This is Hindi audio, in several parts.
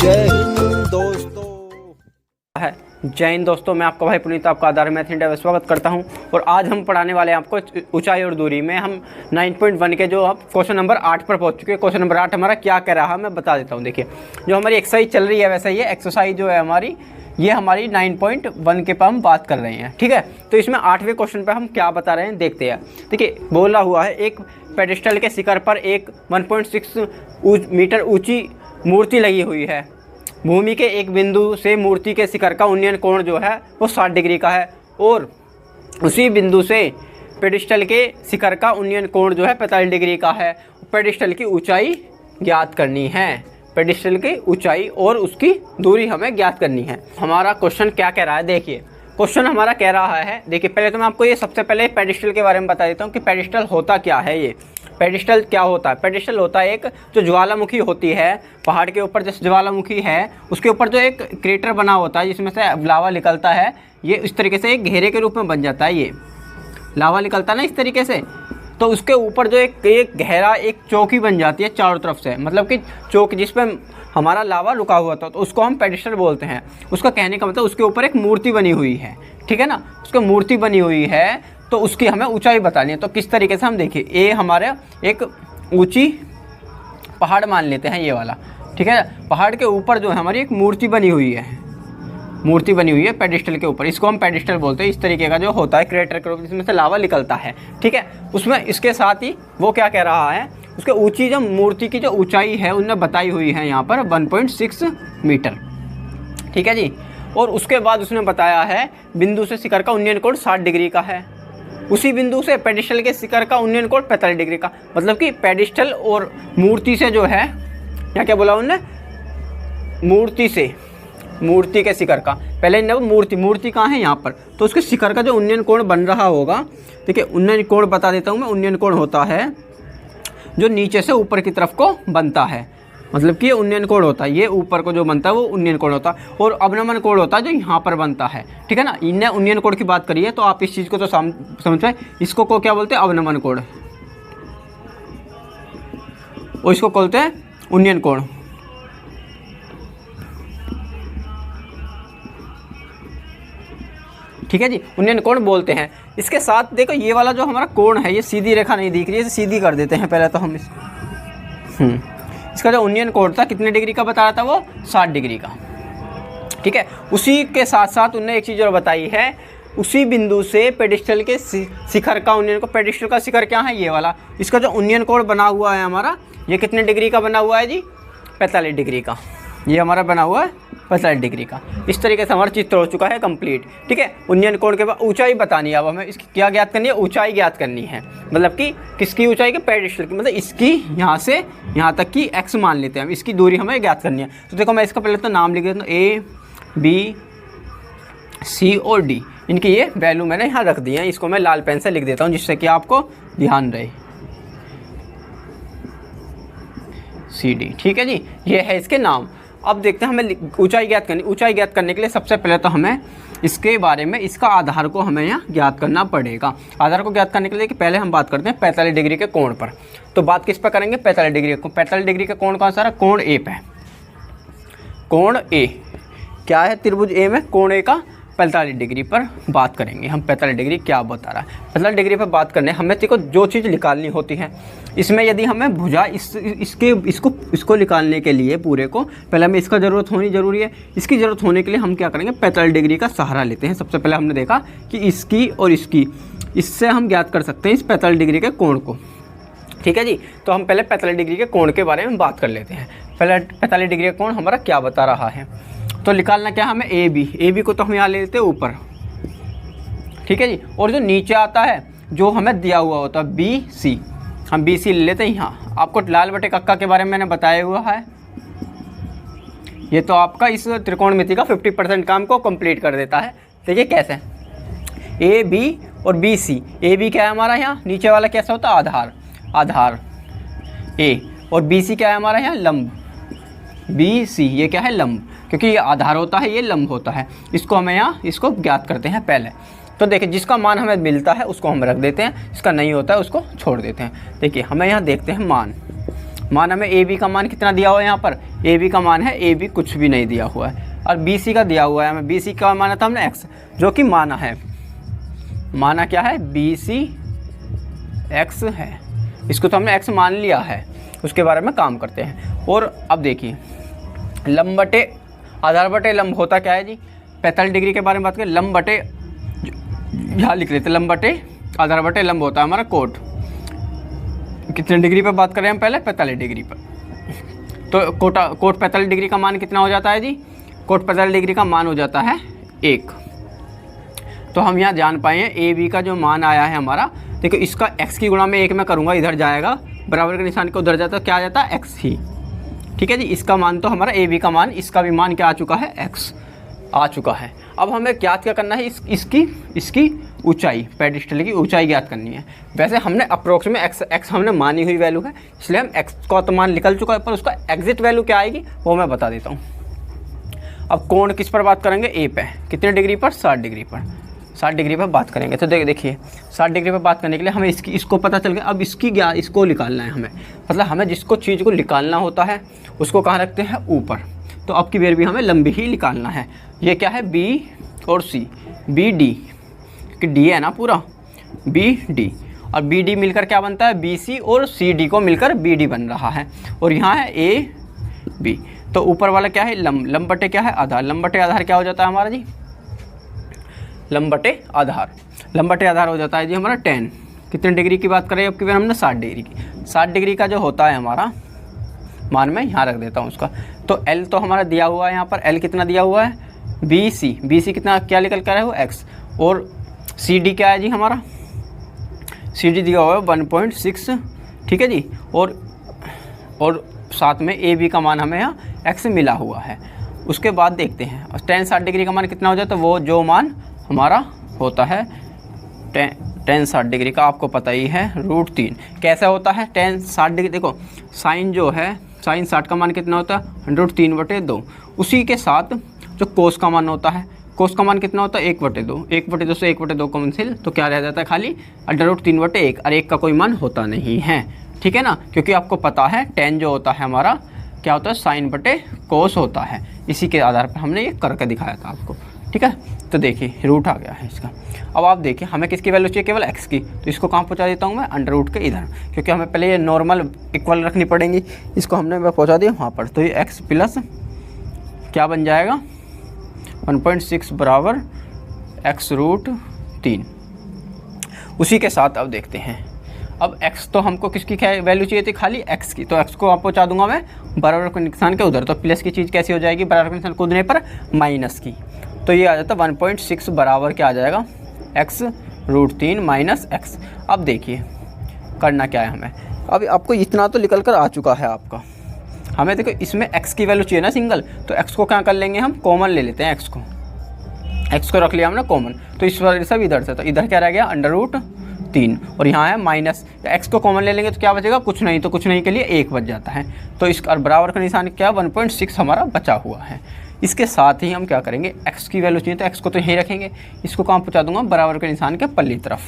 जय हिंद दोस्तों। जय हिंद दोस्तों, मैं आपका भाई पुनीत, आपका आधार मैथ इंडिया में स्वागत करता हूं। और आज हम पढ़ाने वाले हैं आपको ऊंचाई और दूरी में। हम 9.1 के जो अब क्वेश्चन नंबर 8 पर पहुंच चुके हैं। क्वेश्चन नंबर 8 हमारा क्या कह रहा है मैं बता देता हूं। देखिए, जो हमारी एक्सरसाइज चल रही है वैसे ये एक्सरसाइज जो है हमारी, ये हमारी 9.1 के पर हम बात कर रहे हैं, ठीक है। तो इसमें 8वें क्वेश्चन पे हम क्या बता रहे हैं देखते हैं। देखिए, बोला हुआ है एक पेडिस्टल के शिखर पर एक 1.6 मीटर ऊंची मूर्ति लगी हुई है। भूमि के एक बिंदु से मूर्ति के शिखर का उन्नयन कोण जो है वो 60 डिग्री का है, और उसी बिंदु से पेडिस्टल के शिखर का उन्नयन कोण जो है 45 डिग्री का है। पेडिस्टल की ऊंचाई ज्ञात करनी है। पेडिस्टल की ऊंचाई और उसकी दूरी हमें ज्ञात करनी है। हमारा क्वेश्चन क्या कह रहा है, देखिए क्वेश्चन हमारा कह रहा है, देखिए पहले तो मैं आपको ये सबसे पहले पेडिस्टल के बारे में बता देता हूँ कि पेडिस्टल होता क्या है। ये पेडिस्टल क्या होता है? पेडिस्टल होता है एक जो ज्वालामुखी होती है पहाड़ के ऊपर, जैसे ज्वालामुखी है उसके ऊपर जो एक क्रेटर बना होता है जिसमें से लावा निकलता है। ये इस तरीके से एक घेरे के रूप में बन जाता है। ये लावा निकलता है ना इस तरीके से, तो उसके ऊपर जो एक गहरा एक चौकी बन जाती है चारों तरफ से, मतलब कि चौक जिस पर हमारा लावा रुका हुआ था, तो उसको हम पेडिस्टल बोलते हैं। उसका कहने का मतलब उसके ऊपर एक मूर्ति बनी हुई है, ठीक है ना। उसकी मूर्ति बनी हुई है तो उसकी हमें ऊंचाई बतानी है। तो किस तरीके से हम देखिए, ये हमारे एक ऊंची पहाड़ मान लेते हैं ये वाला, ठीक है। पहाड़ के ऊपर जो है हमारी एक मूर्ति बनी हुई है, मूर्ति बनी हुई है पेडिस्टल के ऊपर। इसको हम पेडिस्टल बोलते हैं। इस तरीके का जो होता है क्रेटर के रूप जिसमें से लावा निकलता है, ठीक है। उसमें इसके साथ ही वो क्या कह रहा है, उसके ऊंची जो मूर्ति की जो ऊंचाई है उनने बताई हुई है यहाँ पर 1.6 मीटर, ठीक है जी। और उसके बाद उसने बताया है बिंदु से शिखर का उन्नयन कोण 60 डिग्री का है। उसी बिंदु से पेडिस्टल के शिखर का उन्नयन कोण 45 डिग्री का, मतलब कि पेडिस्टल और मूर्ति से जो है, यहाँ क्या बोला उन्होंने, मूर्ति से, मूर्ति के शिखर का, पहले मूर्ति कहाँ है यहाँ पर, तो उसके शिखर का जो उन्नयन कोण बन रहा होगा, देखिए उन्नयन कोण बता देता हूँ मैं। उन्नयन कोण होता है जो नीचे से ऊपर की तरफ को बनता है, मतलब कि ये उन्नयन कोण होता है। ये ऊपर को जो बनता है वो उन्नयन कोण होता है, और अवनमन कोण होता है जो यहाँ पर बनता है, ठीक है ना। इनने उन्नयन कोण की बात करी है तो आप इस चीज़ को तो समझ पाए। इसको को क्या बोलते हैं, अवनमन कोण, और इसको बोलते हैं उन्नयन कोण, ठीक है जी। उन्नयन कोण बोलते हैं। इसके साथ देखो ये वाला जो हमारा कोण है, ये सीधी रेखा नहीं दिख रही है, सीधी कर देते हैं पहले तो हम इसका जो उन्नयन कोण था कितने डिग्री का बता रहा था वो, 60 डिग्री का, ठीक है। उसी के साथ साथ उन्होंने एक चीज़ और बताई है, उसी बिंदु से पेडिस्टल के शिखर का उन्नयन को, पेडिस्टल का शिखर क्या है ये वाला, इसका जो उन्नयन कोण बना हुआ है हमारा, ये कितने डिग्री का बना हुआ है जी, 45 डिग्री का। ये हमारा बना हुआ है 45 डिग्री का। इस तरीके से हमारा चित्र हो चुका है कंप्लीट, ठीक है। उन्नयन कोण के बाद ऊंचाई बतानी है। अब हमें इसकी क्या ज्ञात करनी है, ऊंचाई ज्ञात करनी है, मतलब कि किसकी ऊंचाई की, पेडिस्टल की, मतलब इसकी यहाँ से यहाँ तक की x मान लेते हैं हम, इसकी दूरी हमें ज्ञात करनी है। तो देखो मैं इसका पहले तो नाम लिख देता हूँ, A B C और D, इनकी ये वैल्यू मैंने यहाँ रख दी है। इसको मैं लाल पेन से लिख देता हूँ जिससे कि आपको ध्यान रहे, CD, ठीक है जी। ये है इसके नाम। अब देखते हैं हमें ऊंचाई ज्ञात करनी। ऊंचाई ज्ञात करने के लिए सबसे पहले तो हमें इसके बारे में, इसका आधार को हमें यहाँ ज्ञात करना पड़ेगा। आधार को ज्ञात करने के लिए कि पहले हम बात करते हैं 45 डिग्री के कोण पर। तो बात किस पर करेंगे, 45 डिग्री को। 45 डिग्री का कोण कौन सा है, कोण ए पे। कोण ए क्या है, त्रिभुज ए में कोण ए का 45 डिग्री पर बात करेंगे हम। 45 डिग्री क्या बता रहा है, 45 डिग्री पर बात करने हमें देखो जो चीज़ निकालनी होती है इसमें, यदि हमें भुजा इसको निकालने के लिए पूरे को पहले हमें इसका ज़रूरत होनी ज़रूरी है। इसकी ज़रूरत होने के लिए हम क्या करेंगे, 45 डिग्री का सहारा लेते हैं। सबसे पहले हमने देखा कि इसकी और इसकी, इससे हम ज्ञात कर सकते हैं इस 45 डिग्री के कोण को, ठीक है जी। तो हम पहले 45 डिग्री के कोण के बारे में बात कर लेते हैं। पहले 45 डिग्री का कोण हमारा क्या बता रहा है, तो निकालना क्या हमें, ए बी को तो हम यहाँ ले लेते हैं ऊपर, ठीक है जी। और जो नीचे आता है जो हमें दिया हुआ होता है BC, हम BC ले लेते हैं यहाँ। आपको लाल बटे कक्का के बारे में मैंने बताया हुआ है। ये तो आपका इस त्रिकोणमिति का 50% काम को कंप्लीट कर देता है। देखिए कैसे, AB और BC। AB क्या है हमारा यहाँ, नीचे वाला कैसा होता है, आधार, आधार A, और BC क्या है हमारा यहाँ, लंब, BC ये क्या है, लंब, क्योंकि ये आधार होता है, ये लंब होता है। इसको हमें यहाँ इसको ज्ञात करते हैं पहले। तो देखिए जिसका मान हमें मिलता है उसको हम रख देते हैं, जिसका नहीं होता है उसको छोड़ देते हैं। देखिए हमें यहाँ देखते हैं मान, मान हमें ए बी का मान कितना दिया हुआ है, यहाँ पर ए बी का मान है, ए बी कुछ भी नहीं दिया हुआ है, और बी सी का दिया हुआ है हमें, बी सी का माना था हमने एक्स, जो कि माना है, माना क्या है, बी सी एक्स है, इसको तो हमने एक्स मान लिया है, उसके बारे में काम करते हैं। और अब देखिए लंब बटे आधार बटे लंब होता क्या है जी, 45 डिग्री के बारे में बात करें, लंब बटे यहाँ लिख लेते, लंब बटे आधार बटे लंब होता है हमारा कोट, कितने डिग्री पर बात करें हम पहले, 45 डिग्री पर। तो कोट 45 डिग्री का मान कितना हो जाता है जी, कोट 45 डिग्री का मान हो जाता है 1। तो हम यहाँ जान पाए हैं ए बी का जो मान आया है हमारा, देखो इसका x की गुणा में 1 में करूँगा, इधर जाएगा बराबर के निशान को उधर जाता है, क्या आ जाता है x ही, ठीक है जी। इसका मान तो हमारा ए बी का मान, इसका भी मान क्या आ चुका है, x आ चुका है। अब हमें ज्ञात क्या करना है, इसकी ऊंचाई, पेडिस्टल की ऊंचाई ज्ञात करनी है। वैसे हमने अप्रोक्स में x हमने मानी हुई वैल्यू है, इसलिए हम x का तो मान निकल चुका है, पर उसका एग्जिट वैल्यू क्या आएगी वो मैं बता देता हूँ। अब कोण किस पर बात करेंगे, ए पे, कितने डिग्री पर, 60 डिग्री पर, 60 डिग्री पर बात करेंगे। तो देखिए 60 डिग्री पर बात करने के लिए हमें इसको पता चल गया। अब इसको निकालना है हमें, मतलब हमें जिसको चीज़ को निकालना होता है उसको कहाँ रखते हैं, ऊपर। तो अब की बार भी हमें लंबी ही निकालना है। ये क्या है, बी और सी, बी डी, कि डी है ना पूरा, बी डी, और बी डी मिलकर क्या बनता है, बी सी, और सी डी को मिलकर बी डी बन रहा है, और यहाँ है ए बी। तो ऊपर वाला क्या है, लंब बटे क्या है, आधार, लंब बटे आधार क्या हो जाता है हमारा जी, लंब बटे आधार, लंब बटे आधार हो जाता है जी हमारा 10। कितने डिग्री की बात करें अब की बार हमने, 60 डिग्री की। 60 डिग्री का जो होता है हमारा मान, मैं यहाँ रख देता हूँ उसका। तो L तो हमारा दिया हुआ है यहाँ पर, L कितना दिया हुआ है, बी सी कितना, क्या निकल कर रहा है, x, और सी डी क्या है जी हमारा, सी डी दिया हुआ है 1.6, ठीक है जी। और साथ में ए बी का मान हमें यहाँ x मिला हुआ है। उसके बाद देखते हैं 10-60 डिग्री का मान कितना हो जाता है, वो जो मान हमारा होता है 10-60 डिग्री का आपको पता ही है, √3। कैसा होता है 10-60 डिग्री, देखो साइन जो है, साइन 60 का मान कितना होता है, √3/2। उसी के साथ जो कोस का मान होता है, कोस का मान कितना होता है, 1/2, 1/2 से 1/2 को मिल, तो क्या रह जाता है खाली √3/1, और 1 का कोई मान होता नहीं है, ठीक है ना। क्योंकि आपको पता है 10 जो होता है हमारा क्या होता है, साइन बटे कोस होता है। इसी के आधार पर हमने ये करके दिखाया था आपको, ठीक है। तो देखिए रूट आ गया है इसका। अब आप देखिए हमें किसकी वैल्यू चाहिए, केवल x की, तो इसको कहाँ पहुँचा देता हूँ मैं, √ के इधर, क्योंकि हमें पहले ये नॉर्मल इक्वल रखनी पड़ेंगी, इसको हमने पहुँचा दिया वहाँ पर। तो ये x प्लस क्या बन जाएगा, 1.6 बराबर x√3। उसी के साथ अब देखते हैं, अब x तो हमको किसकी वैल्यू चाहिए थी, खाली x की, तो x को आप पहुँचा दूंगा मैं बराबर के निशान के उधर। तो प्लस की चीज़ कैसी हो जाएगी, बराबर के निशान कूदने पर माइनस की, तो ये आ जाता 1.6 बराबर क्या आ जाएगा, x√3 माइनस x। अब देखिए करना क्या है हमें, अब आपको इतना तो निकल कर आ चुका है आपका, हमें देखो इसमें x की वैल्यू चाहिए ना सिंगल, तो x को क्या कर लेंगे हम, कॉमन ले लेते हैं, x को रख लिया हमने कॉमन। तो इस वजह से इधर से, तो इधर क्या रह गया, √3, और यहाँ है माइनस, x को कॉमन ले लेंगे तो क्या बचेगा, कुछ नहीं, तो कुछ नहीं के लिए 1 बच जाता है। तो इसका बराबर का निशान क्या, 1.6 हमारा बचा हुआ है। इसके साथ ही हम क्या करेंगे, x की वैल्यू चाहिए तो x को तो यहीं रखेंगे, इसको कहाँ पहुँचा दूंगा, बराबर के निशान के पल्ली तरफ।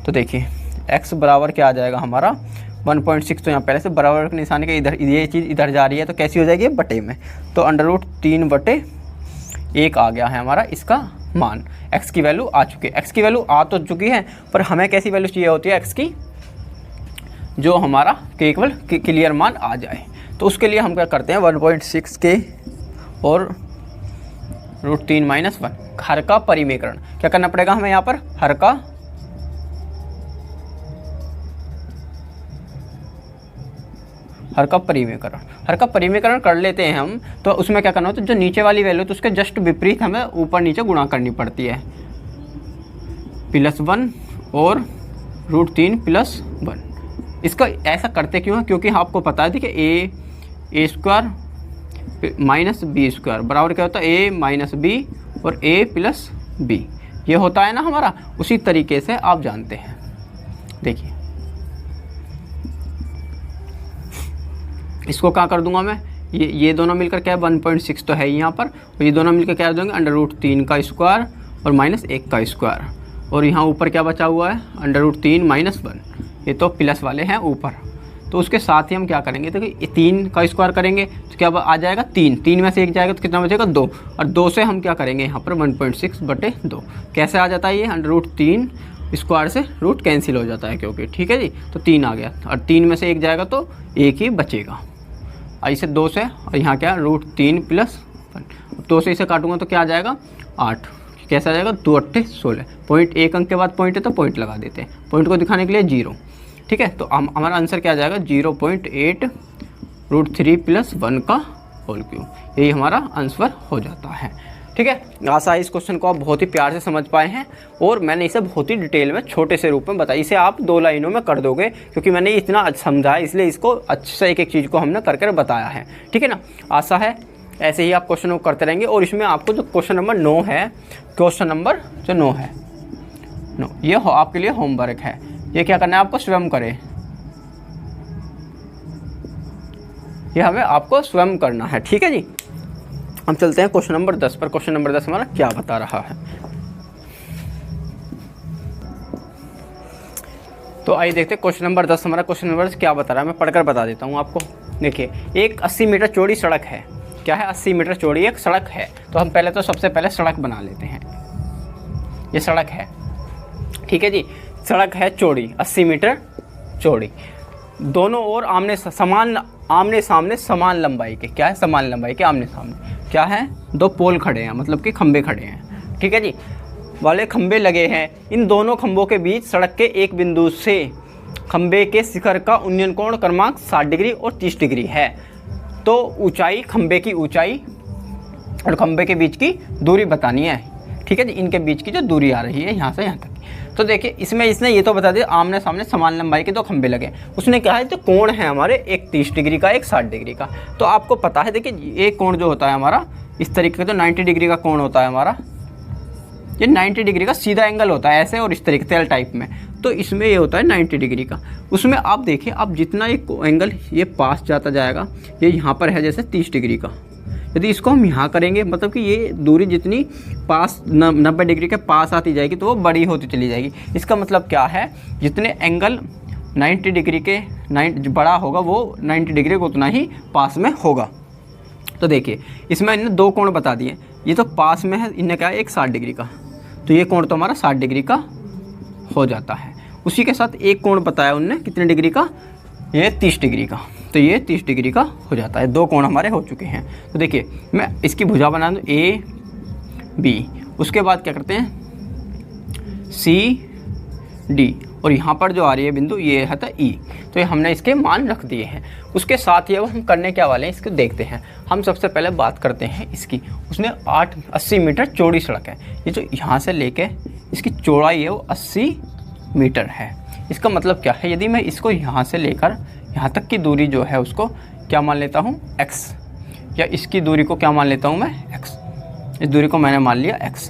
तो देखिए x बराबर क्या आ जाएगा हमारा 1.6, तो यहाँ पहले से बराबर के निशान के इधर, ये चीज़ इधर जा रही है तो कैसी हो जाएगी, बटे में, तो √3/1 आ गया है हमारा इसका मान। x की वैल्यू आ चुकी है, x की वैल्यू आ तो चुकी है, पर हमें कैसी वैल्यू चाहिए होती है x की, जो हमारा केवल क्लियर मान आ जाए। तो उसके लिए हम क्या करते हैं, 1.6 के और √3 - 1 हर का परिमेकरण, क्या करना पड़ेगा हमें यहाँ पर, हर का परिमेकरण कर लेते हैं हम। तो उसमें क्या करना होता है, जो नीचे वाली वैल्यू तो उसके जस्ट विपरीत हमें ऊपर नीचे गुणा करनी पड़ती है, +1 और √3 + 1। इसका ऐसा करते क्यों है, क्योंकि आपको पता है देखिए a² - b² बराबर क्या होता है, a - b और a + b, ये होता है ना हमारा। उसी तरीके से आप जानते हैं, देखिए इसको क्या कर दूंगा मैं, ये दोनों मिलकर क्या है, 1.6 तो है ही यहाँ पर, और ये दोनों मिलकर क्या कर देंगे, √3 का स्क्वायर और -1 का स्क्वायर, और यहाँ ऊपर क्या बचा हुआ है, √3 - 1, ये तो प्लस वाले हैं ऊपर, तो उसके साथ ही हम क्या करेंगे, देखिए 3 का स्क्वायर करेंगे तो क्या आ जाएगा 3, 3 में से 1 जाएगा तो कितना बचेगा 2, और 2 से हम क्या करेंगे यहाँ पर 1.6/2 कैसे आ जाता है ये, √3 स्क्वायर से रूट कैंसिल हो जाता है क्योंकि, ठीक है जी। तो 3 आ गया और 3 में से 1 जाएगा तो 1 ही बचेगा। ऐसे 2 से, और यहाँ क्या √3 + 1, 2 से इसे काटूंगा तो क्या आ जाएगा 8, कैसे आ जाएगा 2 8 16, पॉइंट 1 अंक के बाद पॉइंट है तो पॉइंट लगा देते हैं, पॉइंट को दिखाने के लिए 0, ठीक है। तो हमारा आंसर क्या आ जाएगा 0.8 √3 + 1 का होल क्यूब, यही हमारा आंसर हो जाता है, ठीक है। आशा है इस क्वेश्चन को आप बहुत ही प्यार से समझ पाए हैं और मैंने इसे बहुत ही डिटेल में छोटे से रूप में बताया। इसे आप 2 लाइनों में कर दोगे क्योंकि मैंने इतना समझा है, इसलिए इसको अच्छे से एक चीज़ को हमने करके बताया है, ठीक है ना। आशा है ऐसे ही आप क्वेश्चन को करते रहेंगे। और इसमें आपको जो क्वेश्चन नंबर 9 है, क्वेश्चन नंबर जो 9 है, ये आपके लिए होमवर्क है। ये क्या करना है आपको, स्वयं करें, ये हमें आपको स्वयं करना है, ठीक है जी। हम चलते हैं क्वेश्चन नंबर 10 पर। क्वेश्चन नंबर 10 हमारा क्या बता रहा है, तो आइए देखते हैं क्वेश्चन नंबर 10 हमारा क्वेश्चन नंबर 10 क्या बता रहा है। मैं पढ़कर बता देता हूँ आपको। देखिए एक 80 मीटर चौड़ी सड़क है, क्या है 80 मीटर चौड़ी एक सड़क है। तो हम पहले तो सबसे पहले सड़क बना लेते हैं, ये सड़क है, ठीक है जी। सड़क है चौड़ी 80 मीटर चौड़ी, दोनों ओर आमने सामने समान लंबाई के, क्या है समान लंबाई के आमने सामने, क्या है 2 पोल खड़े हैं, मतलब कि खंबे खड़े हैं, ठीक है जी, वाले खंबे लगे हैं। इन दोनों खंबों के बीच सड़क के एक बिंदु से खंबे के शिखर का उन्नयन कोण क्रमांक 60 डिग्री और 30 डिग्री है। तो ऊंचाई, खंबे की ऊंचाई और खंबे के बीच की दूरी बतानी है, ठीक है जी। इनके बीच की जो दूरी आ रही है यहाँ से यहाँ तक। तो देखिए इसमें इसने ये तो बता दिया आमने सामने समान लंबाई के 2 खंबे लगे। उसने कहा है तो कोण है हमारे एक 30 डिग्री का, एक 60 डिग्री का। तो आपको पता है देखिए एक कोण जो होता है हमारा इस तरीके का, जो 90 डिग्री का कोण होता है हमारा, ये 90 डिग्री का सीधा एंगल होता है ऐसे और इस तरीके तेल टाइप में। तो इसमें ये होता है 90 डिग्री का। उसमें आप देखिए आप जितना एक एंगल ये पास जाता जाएगा, ये यहाँ पर है जैसे 30 डिग्री का, यदि इसको हम यहाँ करेंगे मतलब कि ये दूरी जितनी पास 90 डिग्री के पास आती जाएगी तो वो बड़ी होती चली जाएगी। इसका मतलब क्या है, जितने एंगल 90 डिग्री के बड़ा होगा वो 90 डिग्री को उतना ही पास में होगा। तो देखिए इसमें इन्हें 2 कोण बता दिए, ये तो पास में है, इन्हें क्या है एक 60 डिग्री का, तो ये कोण तो हमारा 60 डिग्री का हो जाता है। उसी के साथ एक कोण बताया उनने कितने डिग्री का, ये 30 डिग्री का, तो ये 30 डिग्री का हो जाता है। 2 कोण हमारे हो चुके हैं। तो देखिए मैं इसकी भुजा बना दूँ AB, उसके बाद क्या करते हैं CD, और यहाँ पर जो आ रही है बिंदु ये है E। तो ये हमने इसके मान रख दिए हैं। उसके साथ ही अब हम करने क्या वाले हैं इसको देखते हैं। हम सबसे पहले बात करते हैं इसकी। उसने 80 मीटर चौड़ी सड़क है, ये जो यहाँ से लेके इसकी चौड़ाई है वो 80 मीटर है। इसका मतलब क्या है, यदि मैं इसको यहाँ से लेकर यहाँ तक की दूरी जो है उसको क्या मान लेता हूँ x, या इसकी दूरी को क्या मान लेता हूँ मैं x, इस दूरी को मैंने मान लिया x।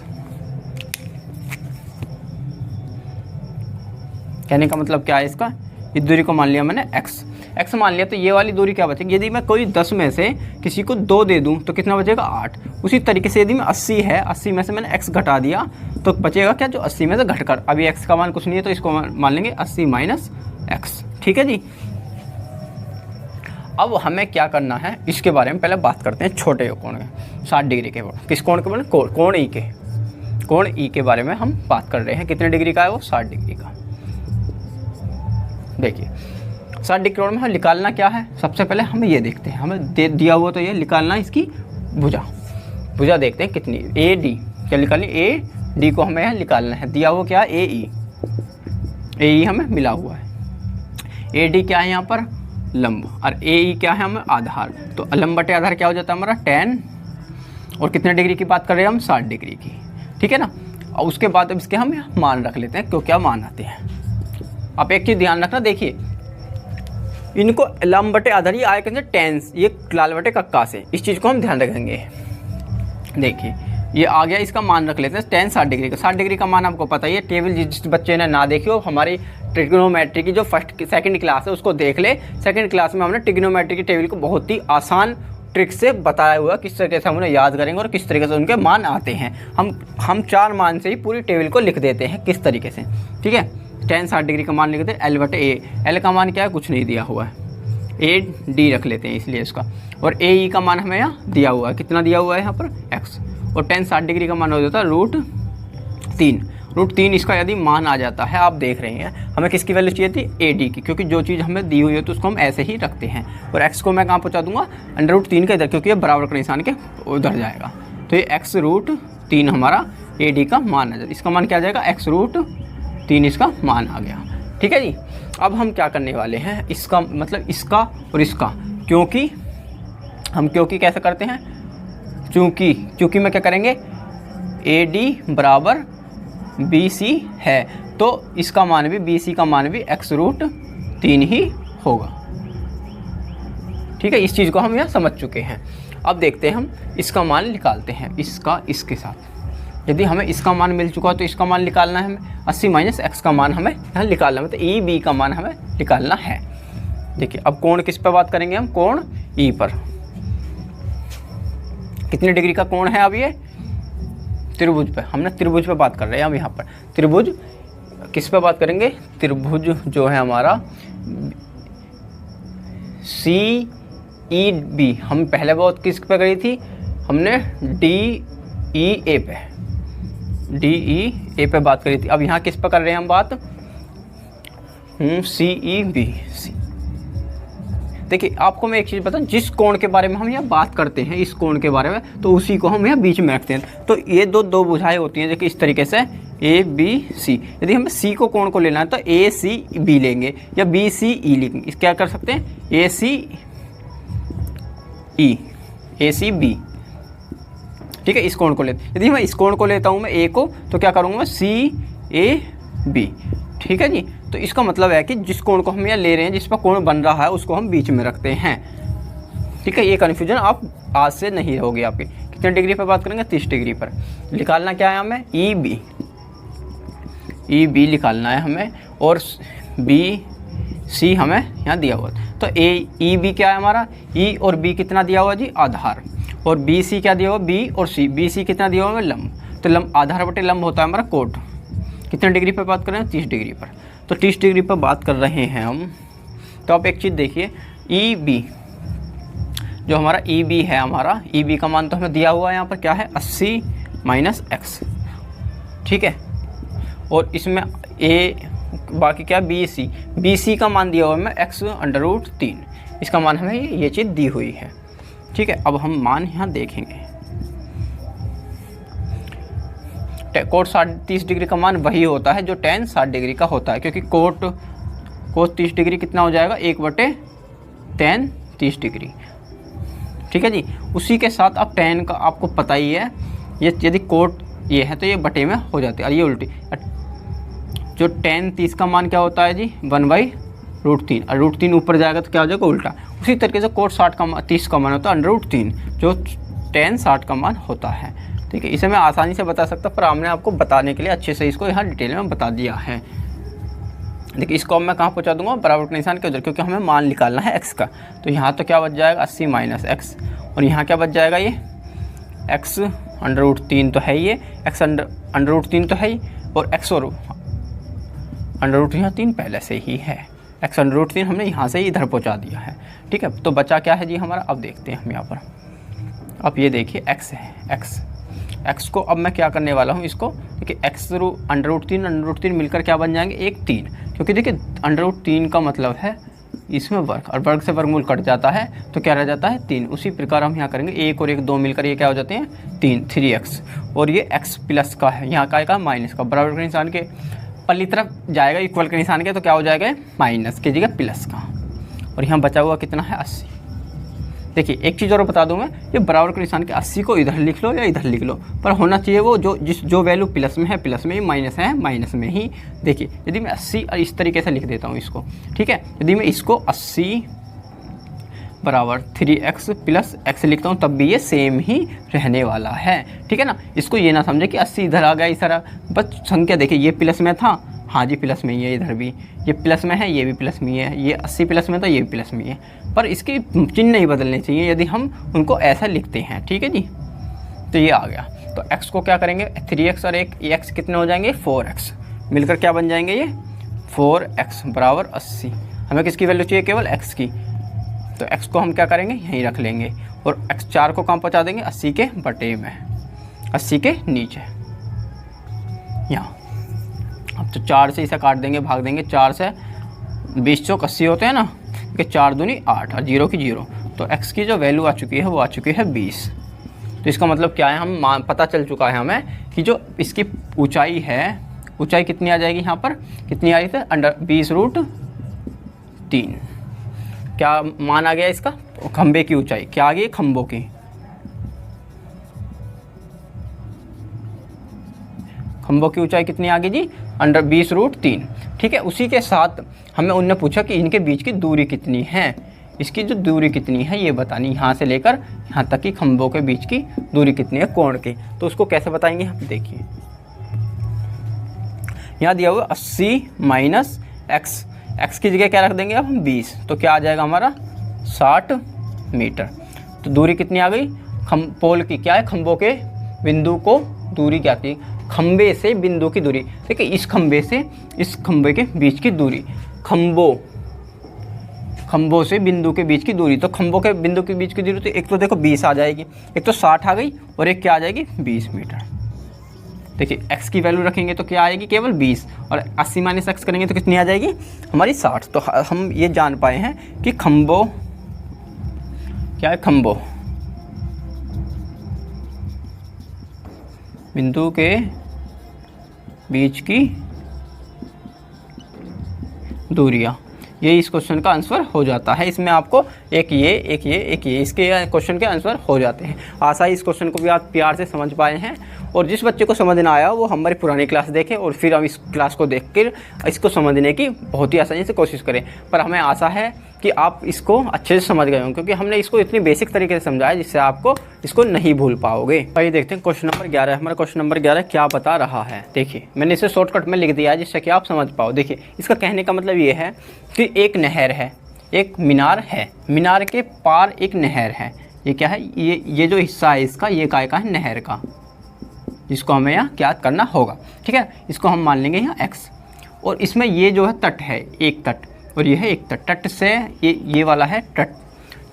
कहने का मतलब क्या है इसका, इस दूरी को मान लिया मैंने x मान लिया। तो ये वाली दूरी क्या बचेगी, यदि मैं कोई 10 में से किसी को 2 दे दूं तो कितना बचेगा 8। उसी तरीके से यदि मैं 80 है, 80 में से मैंने x घटा दिया तो बचेगा क्या, जो 80 में से घटकर, अभी x का मान कुछ नहीं है तो इसको मान लेंगे 80 - x, ठीक है जी। अब हमें क्या करना है इसके बारे में पहले बात करते हैं छोटे कोण के, 60 डिग्री के। किस कोण के बोले, कोण ई के, कोण ई के बारे में हम बात कर रहे हैं। कितने डिग्री का है वो 60 डिग्री का। देखिए 60 डिग्री में हम निकालना क्या है, सबसे पहले हम ये देखते हैं, हमें दिया हुआ तो ये निकालना है इसकी भुजा देखते हैं कितनी, AD क्या निकालनी, AD को हमें निकालना है। दिया हुआ क्या AE हमें मिला हुआ है। AD क्या है यहाँ पर लंब, और AE क्या है हमें आधार। तो लंब बटे आधार क्या हो जाता है हमारा 10, और कितने डिग्री की बात कर रहे हैं हम 60 डिग्री की, ठीक है ना। और उसके बाद अब इसके हम मान रख लेते हैं, क्यों क्या मान आते हैं। आप एक चीज़ ध्यान रखना, देखिए इनको लंब बटे आधार ये आए कैसे 10, ये लाल बटे कक्का से, इस चीज़ को हम ध्यान रखेंगे। देखिए ये आ गया, इसका मान रख लेते हैं 10 60 डिग्री का। 60 डिग्री का मान आपको पता ही है, टेबल जिस बच्चे ने ना देखी हो हमारी ट्रिग्नोमेट्री की जो सेकंड क्लास है उसको देख ले। सेकंड क्लास में हमने ट्रिग्नोमेट्री की टेबल को बहुत ही आसान ट्रिक से बताया हुआ किस तरीके से हम उन्हें याद करेंगे और किस तरीके से उनके मान आते हैं। हम 4 मान से ही पूरी टेबल को लिख देते हैं किस तरीके से, ठीक है। 10 60 डिग्री का मान लिखते हैं L/A। L का मान क्या है, कुछ नहीं दिया हुआ है, ए डी रख लेते हैं इसलिए इसका, और ए ई का मान हमें यहाँ दिया हुआ है, कितना दिया हुआ है यहाँ पर x, और tan 60 डिग्री का मान हो जाता है √3 इसका यदि मान आ जाता है, आप देख रहे हैं हमें किसकी वैल्यू चाहिए थी, ए डी की, क्योंकि जो चीज़ हमें दी हुई है तो उसको हम ऐसे ही रखते हैं, और x को मैं कहाँ पहुँचा दूंगा √3 के इधर, क्योंकि ये बराबर का निशान के उधर जाएगा, तो ये x√3 हमारा ए डी का मान आ जाएगा, इसका मान क्या आ जाएगा x√3 इसका मान आ गया। ठीक है जी। अब हम क्या करने वाले हैं, इसका मतलब इसका और इसका, क्योंकि हम क्योंकि कैसे करते हैं, चूँकि में क्या करेंगे, ए डी बराबर बी सी है, तो इसका मान भी बी सी का मान भी x√3 ही होगा। ठीक है, इस चीज़ को हम यहाँ समझ चुके हैं। अब देखते हैं हम इसका मान निकालते हैं, इसका इसके साथ। यदि हमें इसका मान मिल चुका तो इसका मान निकालना है हमें, 80 माइनस x का मान हमें यहाँ निकालना है, मतलब ई बी का मान हमें निकालना है। देखिए अब कोण किस पर बात करेंगे हम, कोण ई पर। कितने डिग्री का कोण है अब ये, त्रिभुज पे, हमने त्रिभुज पे बात कर रहे हैं हम यहाँ पर। त्रिभुज किस पे बात करेंगे, त्रिभुज जो है हमारा सी ई बी, हम पहले बात किस पे करी थी, हमने डी ई ए पे बात करी थी। अब यहाँ किस पे कर रहे हैं हम बात, सी ई बी सी। देखिए आपको मैं एक चीज़ बताऊँ, जिस कोण के बारे में हम यहाँ बात करते हैं, इस कोण के बारे में, तो उसी को हम यहाँ बीच में रखते हैं। तो ये दो भुजाएं होती हैं, देखिए इस तरीके से ए बी सी। यदि हमें सी को कोण को लेना है तो ए सी बी लेंगे या बी सी ई लेंगे। क्या कर सकते हैं, ए सी बी। ठीक है, इस कोण को लेते, यदि मैं इस कोण को लेता हूँ मैं ए को, तो क्या करूँगा मैं सी ए बी। ठीक है जी। तो इसका मतलब है कि जिस कोण को हम यहाँ ले रहे हैं, जिस पर कोण बन रहा है, उसको हम बीच में रखते हैं। ठीक है, ये कन्फ्यूजन आप आज से नहीं होगी आपकी। कितने डिग्री पर बात करेंगे, 30 डिग्री पर। निकालना क्या है हमें, ई बी निकालना है हमें, और बी सी हमें यहाँ दिया हुआ। तो ई बी क्या है हमारा, ई और बी कितना दिया हुआ जी, आधार, और बी सी क्या दिया हुआ, बी और सी, बी सी कितना दिया हुआ है, लंब। तो लंब आधार बटे लंब होता है हमारा कोट। कितने डिग्री पर बात कर रहे हैं, 30 डिग्री पर। तो 30 डिग्री पर बात कर रहे हैं हम। तो आप एक चीज़ देखिए, ई बी जो हमारा ई बी है, हमारा ई बी का मान तो हमें दिया हुआ है यहाँ पर क्या है, 80 माइनस एक्स। ठीक है, और इसमें ए बाकी क्या, बी सी का मान दिया हुआ है हमें x√3। इसका मान हमें ये चीज़ दी हुई है। ठीक है, अब हम मान यहाँ देखेंगे। कोट 30 डिग्री का मान वही होता है जो tan 60 डिग्री का होता है, क्योंकि कोट 30 डिग्री कितना हो जाएगा, 1/tan 30 डिग्री। ठीक है जी। उसी के साथ अब tan का आपको पता ही है, ये यदि कोट ये है तो ये बटे में हो जाती है, और ये उल्टी। जो tan 30 का मान क्या होता है जी, 1/√3, और √3 ऊपर जाएगा तो क्या हो जाएगा, उल्टा। उसी तरीके से कोट 30 का मान होता है √3, जो tan 60 का मान होता है। ठीक है, इसे मैं आसानी से बता सकता, पर हमने आपको बताने के लिए अच्छे से इसको यहाँ डिटेल में बता दिया है। देखिए इसको अब मैं कहाँ पहुँचा दूंगा, बराबर के निशान के उधर, क्योंकि हमें मान निकालना है x का। तो यहाँ तो क्या बच जाएगा, 80 माइनस एक्स, और यहाँ क्या बच जाएगा, ये x√3 तो है, ये x√3 तो है ही, और x और √3 पहले से ही है, x√3 हमने यहाँ से ही इधर पहुँचा दिया है। ठीक है, तो बचा क्या है जी हमारा, अब देखते हैं हम यहाँ पर। अब ये देखिए x है, x को अब मैं क्या करने वाला हूँ, इसको देखिए x√3 मिलकर क्या बन जाएंगे, 3, क्योंकि देखिए √3 का मतलब है इसमें वर्ग, और वर्ग से वर्गमूल कट जाता है तो क्या रह जाता है, 3। उसी प्रकार हम यहाँ करेंगे, 1 और 1 2 मिलकर ये क्या हो जाते हैं, 3x, और ये x प्लस का है, यहाँ का माइनस का, बराबर के निशान के पल्ली तरफ जाएगा, इक्वल के निशान के, तो क्या हो जाएगा, माइनस की जगह प्लस का, और यहाँ बचा हुआ कितना है, 80। देखिए एक चीज़ और बता दूं मैं, ये बराबर के निशान के 80 को इधर लिख लो या इधर लिख लो, पर होना चाहिए वो जो वैल्यू प्लस में है प्लस में ही, माइनस है माइनस में ही। देखिए यदि मैं 80 और इस तरीके से लिख देता हूँ इसको, ठीक है, यदि मैं इसको 80 बराबर 3x प्लस x लिखता हूँ, तब भी ये सेम ही रहने वाला है। ठीक है ना, इसको ये ना समझे कि 80 इधर आ गया इस तरह, बस संख्या देखिए ये प्लस में था, हाँ जी प्लस में ही है, इधर भी ये प्लस में है, ये भी प्लस में है, ये 80 प्लस में था, ये भी प्लस में है, पर इसके चिन्ह नहीं बदलने चाहिए यदि हम उनको ऐसा लिखते हैं। ठीक है जी, तो ये आ गया। तो x को क्या करेंगे, 3x और एक x कितने हो जाएंगे, 4x, मिलकर क्या बन जाएंगे, ये 4x बराबर 80। हमें किसकी वैल्यू चाहिए, केवल x की। तो x को हम क्या करेंगे, यहीं रख लेंगे और x 4 को कहाँ पहुँचा देंगे, 80 के बटे में, 80 के नीचे यहाँ। अब तो 4 से इसे काट देंगे, भाग देंगे, 4 से 20 चौक 80 होते हैं ना, कि 4 दूनी 8 और 0 की 0, तो x की जो वैल्यू आ चुकी है वो आ चुकी है 20। तो इसका मतलब क्या है, हम पता चल चुका है हमें कि जो इसकी ऊंचाई है, ऊंचाई कितनी आ जाएगी यहाँ पर, कितनी आ रही थी, अंडर 20√3। क्या मान आ गया इसका, खंबे की ऊंचाई क्या आ गई, खंभों की, खंभों की ऊंचाई कितनी आ गई जी, अंडर 20√3। ठीक है, उसी के साथ हमें उनने पूछा कि इनके बीच की दूरी कितनी है, इसकी जो दूरी कितनी है ये बतानी, यहाँ से लेकर यहाँ तक की खंभों के बीच की दूरी कितनी है कोण की। तो उसको कैसे बताएंगे हम, देखिए यहाँ दिया हुआ 80 माइनस एक्स, एक्स की जगह क्या रख देंगे अब हम 20, तो क्या आ जाएगा हमारा 60 मीटर। तो दूरी कितनी आ गई, पोल की क्या है, खंभों के बिंदु को दूरी क्या थी, खंबे से बिंदु की दूरी। देखिए इस खंबे से इस खंबे के बीच की दूरी, खंभों से बिंदु के बीच की दूरी, तो खंभों के बिंदु के बीच की दूरी तो एक तो देखो 20 आ जाएगी, एक तो 60 आ गई और एक क्या आ जाएगी 20 मीटर। देखिए x की वैल्यू रखेंगे तो क्या आएगी, केवल 20, और 80 माइनस एक्स करेंगे तो कितनी आ जाएगी हमारी 60। तो हम ये जान पाए हैं कि खंभों क्या है, खंभों बिंदु के बीच की दूरियां, ये इस क्वेश्चन का आंसर हो जाता है। इसमें आपको एक ये इसके क्वेश्चन के आंसर हो जाते हैं। आशा है इस क्वेश्चन को भी आप प्यार से समझ पाए हैं, और जिस बच्चे को समझ ना आया वो हमारी पुरानी क्लास देखे और फिर हम इस क्लास को देखकर इसको समझने की बहुत ही आसानी से कोशिश करें। पर हमें आशा है कि आप इसको अच्छे से समझ गए होंगे, क्योंकि हमने इसको इतनी बेसिक तरीके से समझाया जिससे आपको इसको नहीं भूल पाओगे। आइए देखते हैं क्वेश्चन नंबर 11। हमारा क्वेश्चन नंबर 11 क्या बता रहा है। देखिए मैंने इसे शॉर्टकट में लिख दिया है जिससे कि आप समझ पाओ। देखिए इसका कहने का मतलब ये है कि एक नहर है, एक मीनार है, मीनार के पार एक नहर है। ये क्या है, ये जो हिस्सा है इसका, ये काय का है, नहर का, जिसको हमें यहाँ ज्ञात करना होगा। ठीक है, इसको हम मान लेंगे यहाँ x, और इसमें ये जो है तट है, एक तट, और ये है एक तट। तट से ये वाला है तट,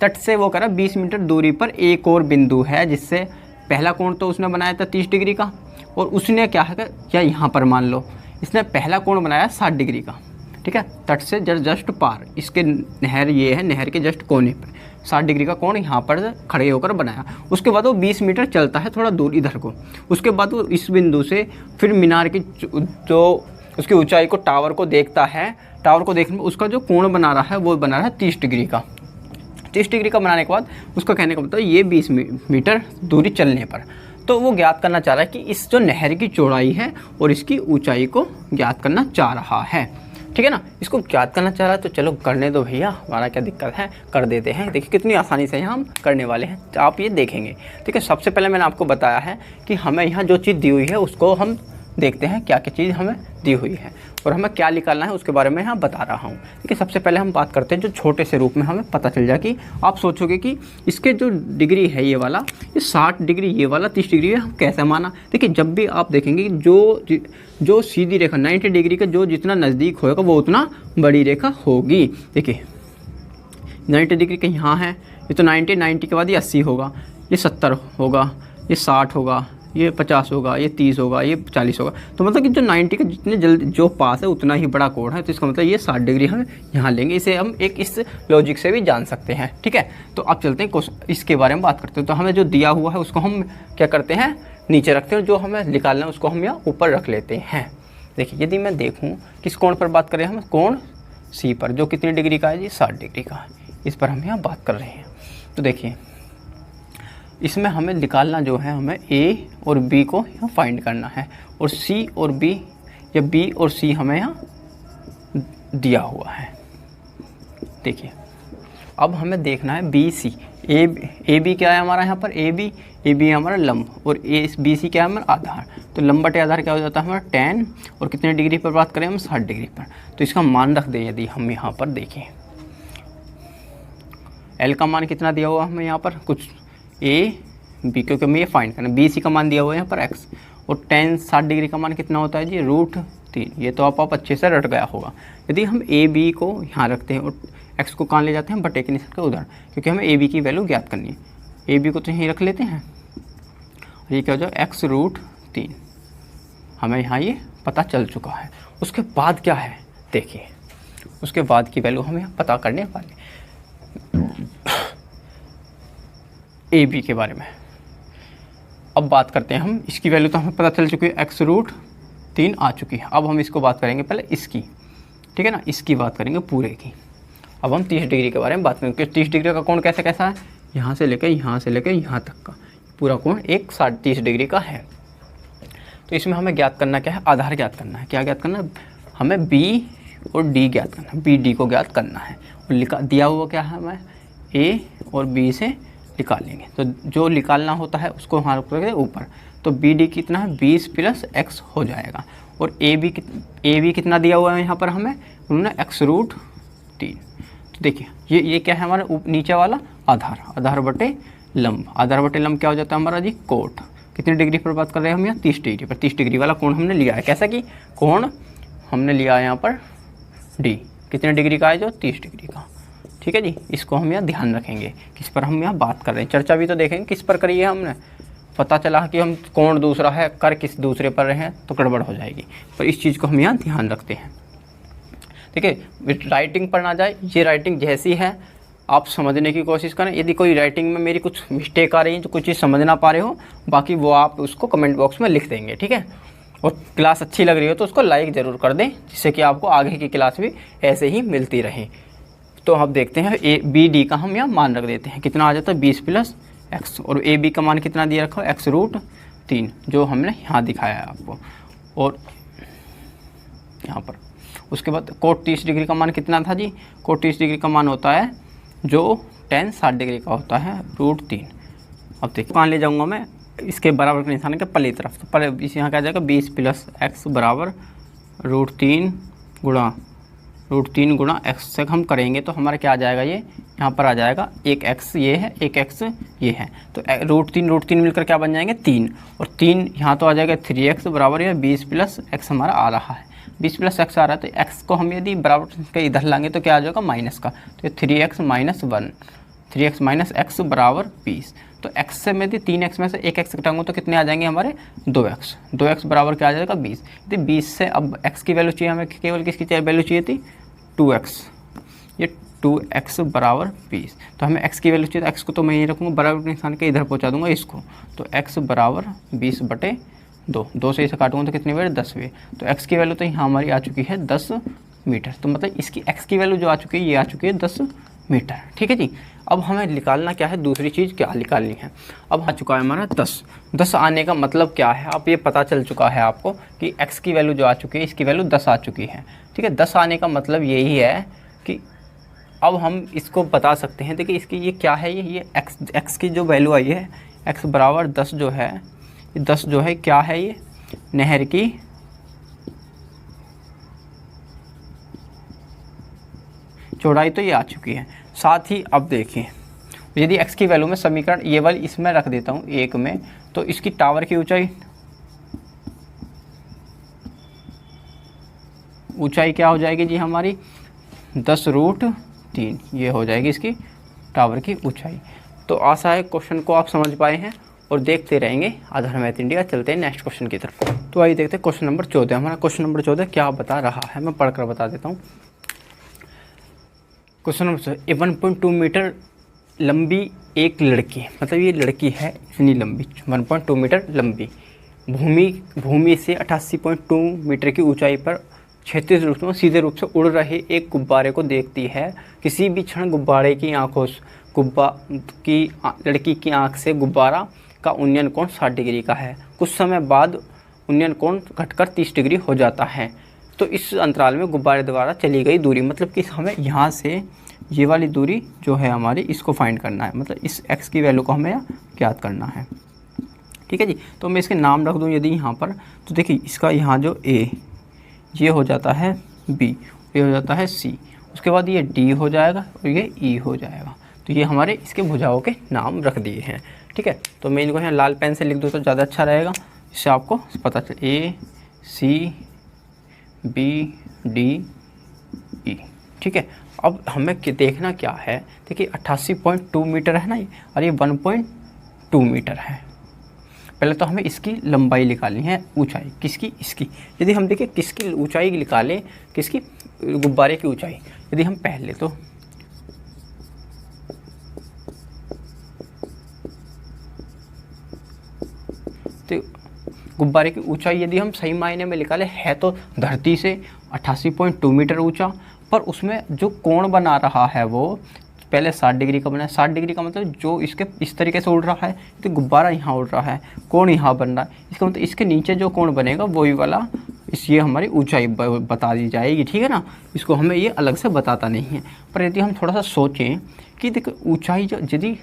तट से वो करा 20 मीटर दूरी पर एक और बिंदु है, जिससे पहला कोण तो उसने बनाया था 30 डिग्री का, और उसने क्या है, क्या यहाँ पर मान लो इसने पहला कोण बनाया 60 डिग्री का। ठीक है, तट से जस्ट पार इसके नहर, ये है नहर के जस्ट कोने पर 60 डिग्री का कोण यहाँ पर खड़े होकर बनाया। उसके बाद वो 20 मीटर चलता है थोड़ा दूर इधर को, उसके बाद वो इस बिंदु से फिर मीनार की जो उसकी ऊंचाई को, टावर को देखता है। टावर को देखने में उसका जो कोण बना रहा है वो बना रहा है 30 डिग्री का। 30 डिग्री का बनाने के बाद उसका कहने का मतलब ये 20 मीटर दूरी चलने पर, तो वो ज्ञात करना चाह रहा है कि इस जो नहर की चौड़ाई है और इसकी ऊंचाई को ज्ञात करना चाह रहा है। ठीक है ना, इसको ज्ञात करना चाह रहा है तो चलो करने दो भैया, हमारा क्या दिक्कत है, कर देते हैं। देखिए कितनी आसानी से यहाँ हम करने वाले हैं, तो आप ये देखेंगे। ठीक है, सबसे पहले मैंने आपको बताया है कि हमें यहाँ जो चीज़ दी हुई है उसको हम देखते हैं क्या क्या चीज़ हमें दी हुई है और हमें क्या निकालना है उसके बारे में यहाँ बता रहा हूँ। ठीक है, सबसे पहले हम बात करते हैं जो छोटे से रूप में हमें पता चल जाए कि आप सोचोगे कि इसके जो डिग्री है ये वाला, ये 60 डिग्री, ये वाला 30 डिग्री है, हम कैसे माना। देखिए जब भी आप देखेंगे कि जो सीधी रेखा 90 डिग्री का जो जितना नज़दीक होगा वो उतना बड़ी रेखा होगी। देखिए 90 डिग्री के यहाँ है, ये तो 90 के बाद ये 80 होगा, ये 70 होगा, ये 60 होगा, ये 50 होगा, ये 30 होगा, ये 40 होगा। तो मतलब कि जो 90 के जितने जल्दी जो पास है उतना ही बड़ा कोण है, तो इसका मतलब ये 60 डिग्री हम यहाँ लेंगे। इसे हम एक इस लॉजिक से भी जान सकते हैं। ठीक है, तो अब चलते हैं इसके बारे में बात करते हैं। तो हमें जो दिया हुआ है उसको हम क्या करते हैं, नीचे रखते हैं, जो हमें निकालना है उसको हम यहाँ ऊपर रख लेते हैं। देखिए यदि मैं देखूँ किस कोण पर बात करें, हम कोण सी पर, जो कितनी डिग्री का है जी, 60 डिग्री का है, इस पर हम यहाँ बात कर रहे हैं। तो देखिए इसमें हमें निकालना जो है, हमें ए और बी को यहाँ फाइंड करना है, और सी और बी या बी और सी हमें यहाँ दिया हुआ है। देखिए अब हमें देखना है बी सी, ए बी क्या है हमारा यहाँ पर, ए बी है हमारा लंब, और बी सी क्या है हमारा आधार। तो लंब बटे आधार क्या हो जाता है हमारा 10, और कितने डिग्री पर बात करें हम, 60 डिग्री पर। तो इसका मान रख दें, यदि हम यहाँ पर देखें एल का मान कितना दिया हुआ हमें यहाँ पर, कुछ ए बी, क्योंकि हमें ये फाइंड करना है। बी सी का मान दिया हुआ है यहाँ पर एक्स, और 10 60 डिग्री का मान कितना होता है जी, √3। ये तो आप अच्छे से रट गया होगा। यदि हम ए बी को यहाँ रखते हैं और एक्स को कहाँ ले जाते हैं, बटे के निशान के उधर, क्योंकि हमें ए बी की वैल्यू ज्ञात करनी है। ए बी को तो यहीं रख लेते हैं और ये क्या हो जाए x√3, हमें यहाँ ये पता चल चुका है। उसके बाद क्या है देखिए, उसके बाद की वैल्यू हम यहाँ पता करने वाले ए बी के बारे में। अब बात करते हैं हम, इसकी वैल्यू तो हमें पता चल चुकी है, x√3 आ चुकी है। अब हम इसको बात करेंगे पहले इसकी, ठीक है ना, इसकी बात करेंगे पूरे की। अब हम 30 डिग्री के बारे में बात करेंगे कि 30 डिग्री का कोण कैसा कैसा है, यहाँ से लेकर यहाँ तक का पूरा कोण एक 30 डिग्री का है। तो इसमें हमें ज्ञात करना क्या है, आधार ज्ञात करना है। क्या ज्ञात करना है, हमें बी और डी ज्ञात करना है, बी डी को ज्ञात करना है। और दिया हुआ क्या है, हमें ए और बी से निकाल लेंगे। तो जो निकालना होता है उसको वहाँ रखेंगे ऊपर। तो बी डी कितना है, 20 + x हो जाएगा। और ए बी कितना दिया हुआ है यहाँ पर हमें, उन्होंने x√3। तो देखिए ये क्या है हमारा नीचे वाला आधार बटे लंब। आधार बटे लंब क्या हो जाता है हमारा जी, कोट। कितनी डिग्री पर बात कर रहे हैं हम यहाँ, 30 डिग्री पर। 30 डिग्री वाला कोण हमने लिया है। कैसा कि कोण हमने लिया है यहाँ पर डी, कितने डिग्री का है, जो 30 डिग्री का। ठीक है जी, इसको हम यहाँ ध्यान रखेंगे, किस पर हम यहाँ बात कर रहे हैं। चर्चा भी तो देखेंगे किस पर करी है हमने। पता चला कि हम कोण दूसरा है, कर किस दूसरे पर रहे हैं तो गड़बड़ हो जाएगी। पर इस चीज़ को हम यहाँ ध्यान रखते हैं। ठीक है, राइटिंग पर ना जाए, ये राइटिंग जैसी है आप समझने की कोशिश करें। यदि कोई राइटिंग में मेरी कुछ मिस्टेक आ रही है, जो कुछ चीज़ समझ ना पा रहे हो, बाकी वो आप उसको कमेंट बॉक्स में लिख देंगे। ठीक है, और क्लास अच्छी लग रही हो तो उसको लाइक ज़रूर कर दें, जिससे कि आपको आगे की क्लास भी ऐसे ही मिलती रहे। तो अब देखते हैं ए बी डी का हम यहाँ मान रख देते हैं। कितना आ जाता है, 20 + x। और ए बी का मान कितना दिया रखा है, x√3, जो हमने यहाँ दिखाया है आपको। और यहाँ पर उसके बाद कोट 30 डिग्री का मान कितना था जी, कोट 30 डिग्री का मान होता है जो tan 60 डिग्री का होता है, √3। अब देखिए कहाँ ले जाऊँगा मैं, इसके बराबर के निशान के पल्ली तरफ। तो पहले इस यहाँ क्या जाएगा, 20 + x बराबर √3 गुणा x से हम करेंगे तो हमारा क्या आ जाएगा, ये यहाँ पर आ जाएगा, एक x ये है, एक x ये है। तो √3 मिलकर क्या बन जाएंगे, 3। और 3 यहाँ तो आ जाएगा 3x बराबर, या 20 + x हमारा आ रहा है। 20 + x आ रहा है तो x को हम यदि बराबर के इधर लाएंगे तो क्या आ जाएगा, माइनस का। तो 3x - 1, 3x - x बराबर 20। तो x से मैं यदि 3x में से एक x घटाऊंगा तो कितने आ जाएंगे हमारे, 2x बराबर क्या आ जाएगा, 20। यदि 20 से अब x की वैल्यू चाहिए हमें, केवल किसकी वैल्यू चाहिए थी, 2x। ये 2x बराबर 20। तो हमें x की वैल्यू चाहिए, तो x को तो मैं यहीं रखूँगा, बराबर के निशान के इधर पहुँचा दूंगा इसको। तो x बराबर 20/2, 2 से इसे काटूंगा तो कितनी वेट, 10 वेट। तो x की वैल्यू तो यहाँ हमारी आ चुकी है 10 मीटर। तो मतलब इसकी x की वैल्यू जो आ चुकी है, ये आ चुकी है 10 मीटर। ठीक है जी, अब हमें निकालना क्या है, दूसरी चीज़ क्या निकालनी है। अब आ चुका है हमारा 10 आने का मतलब क्या है, अब ये पता चल चुका है आपको कि x की वैल्यू जो आ चुकी है, इसकी वैल्यू 10 आ चुकी है। ठीक है, 10 आने का मतलब यही है कि अब हम इसको बता सकते हैं। देखिए इसकी ये क्या है, ये x की जो वैल्यू आई है, x बराबर 10 जो है, ये 10 जो है क्या है, ये नहर की चौड़ाई तो ये आ चुकी है। साथ ही अब देखिए, यदि x की वैल्यू में समीकरण ये वाली इसमें रख देता हूँ 1 में, तो इसकी टावर की ऊंचाई क्या हो जाएगी जी हमारी, 10√3, ये हो जाएगी इसकी टावर की ऊंचाई। तो आशा है क्वेश्चन को आप समझ पाए हैं और देखते रहेंगे आधार मैथ इंडिया। चलते हैं नेक्स्ट क्वेश्चन की तरफ। तो आइए देखते हैं क्वेश्चन नंबर 14। हमारा क्वेश्चन नंबर 14 क्या बता रहा है, मैं पढ़कर बता देता हूँ। क्वेश्चन नंबर 1.2 मीटर लंबी एक लड़की, मतलब ये लड़की है इतनी लंबी, 1.2 मीटर लंबी, भूमि से 88.2 मीटर की ऊंचाई पर क्षैतिज रूप में सीधे रूप से उड़ रहे एक गुब्बारे को देखती है। किसी भी क्षण गुब्बारे की लड़की की आंख से गुब्बारा का उन्नयन कोण 60 डिग्री का है। कुछ समय बाद उन्नयन कोण घटकर 30 डिग्री हो जाता है। तो इस अंतराल में गुब्बारे द्वारा चली गई दूरी, मतलब कि हमें यहाँ से ये वाली दूरी जो है हमारी, इसको फाइंड करना है, मतलब इस x की वैल्यू को हमें ज्ञात करना है। ठीक है जी, तो मैं इसके नाम रख दूँ यदि यहाँ पर, तो देखिए इसका यहाँ जो a, ये हो जाता है b, ये हो जाता है c, उसके बाद ये d हो जाएगा और ये e हो जाएगा। तो ये हमारे इसके भुजाओं के नाम रख दिए हैं। ठीक है, तो मैं इनको यहाँ लाल पेन से लिख दूँ तो ज़्यादा अच्छा रहेगा, इससे आपको पता चले, a c b d e। ठीक है। अब हमें देखना क्या है, देखिए 88.2 मीटर है ना ये, और ये 1.2 मीटर है। पहले तो हमें इसकी लंबाई निकालनी है, ऊंचाई किसकी, इसकी। यदि हम देखें किसकी ऊंचाई निकालें, किसकी, गुब्बारे की ऊंचाई। यदि हम पहले तो गुब्बारे की ऊंचाई यदि हम सही मायने में निकालें है तो धरती से 88.2 मीटर ऊंचा, पर उसमें जो कोण बना रहा है वो पहले 60 डिग्री का बना है। 60 डिग्री का मतलब जो इसके इस तरीके से उड़ रहा है, तो गुब्बारा यहाँ उड़ रहा है, कोण यहाँ बन रहा है, इसका मतलब इसके नीचे जो कोण बनेगा वही वाला ये हमारी ऊंचाई बता दी जाएगी, ठीक है ना। इसको हमें ये अलग से बताता नहीं है। पर यदि हम थोड़ा सा सोचें कि देखो ऊंचाई जो, यदि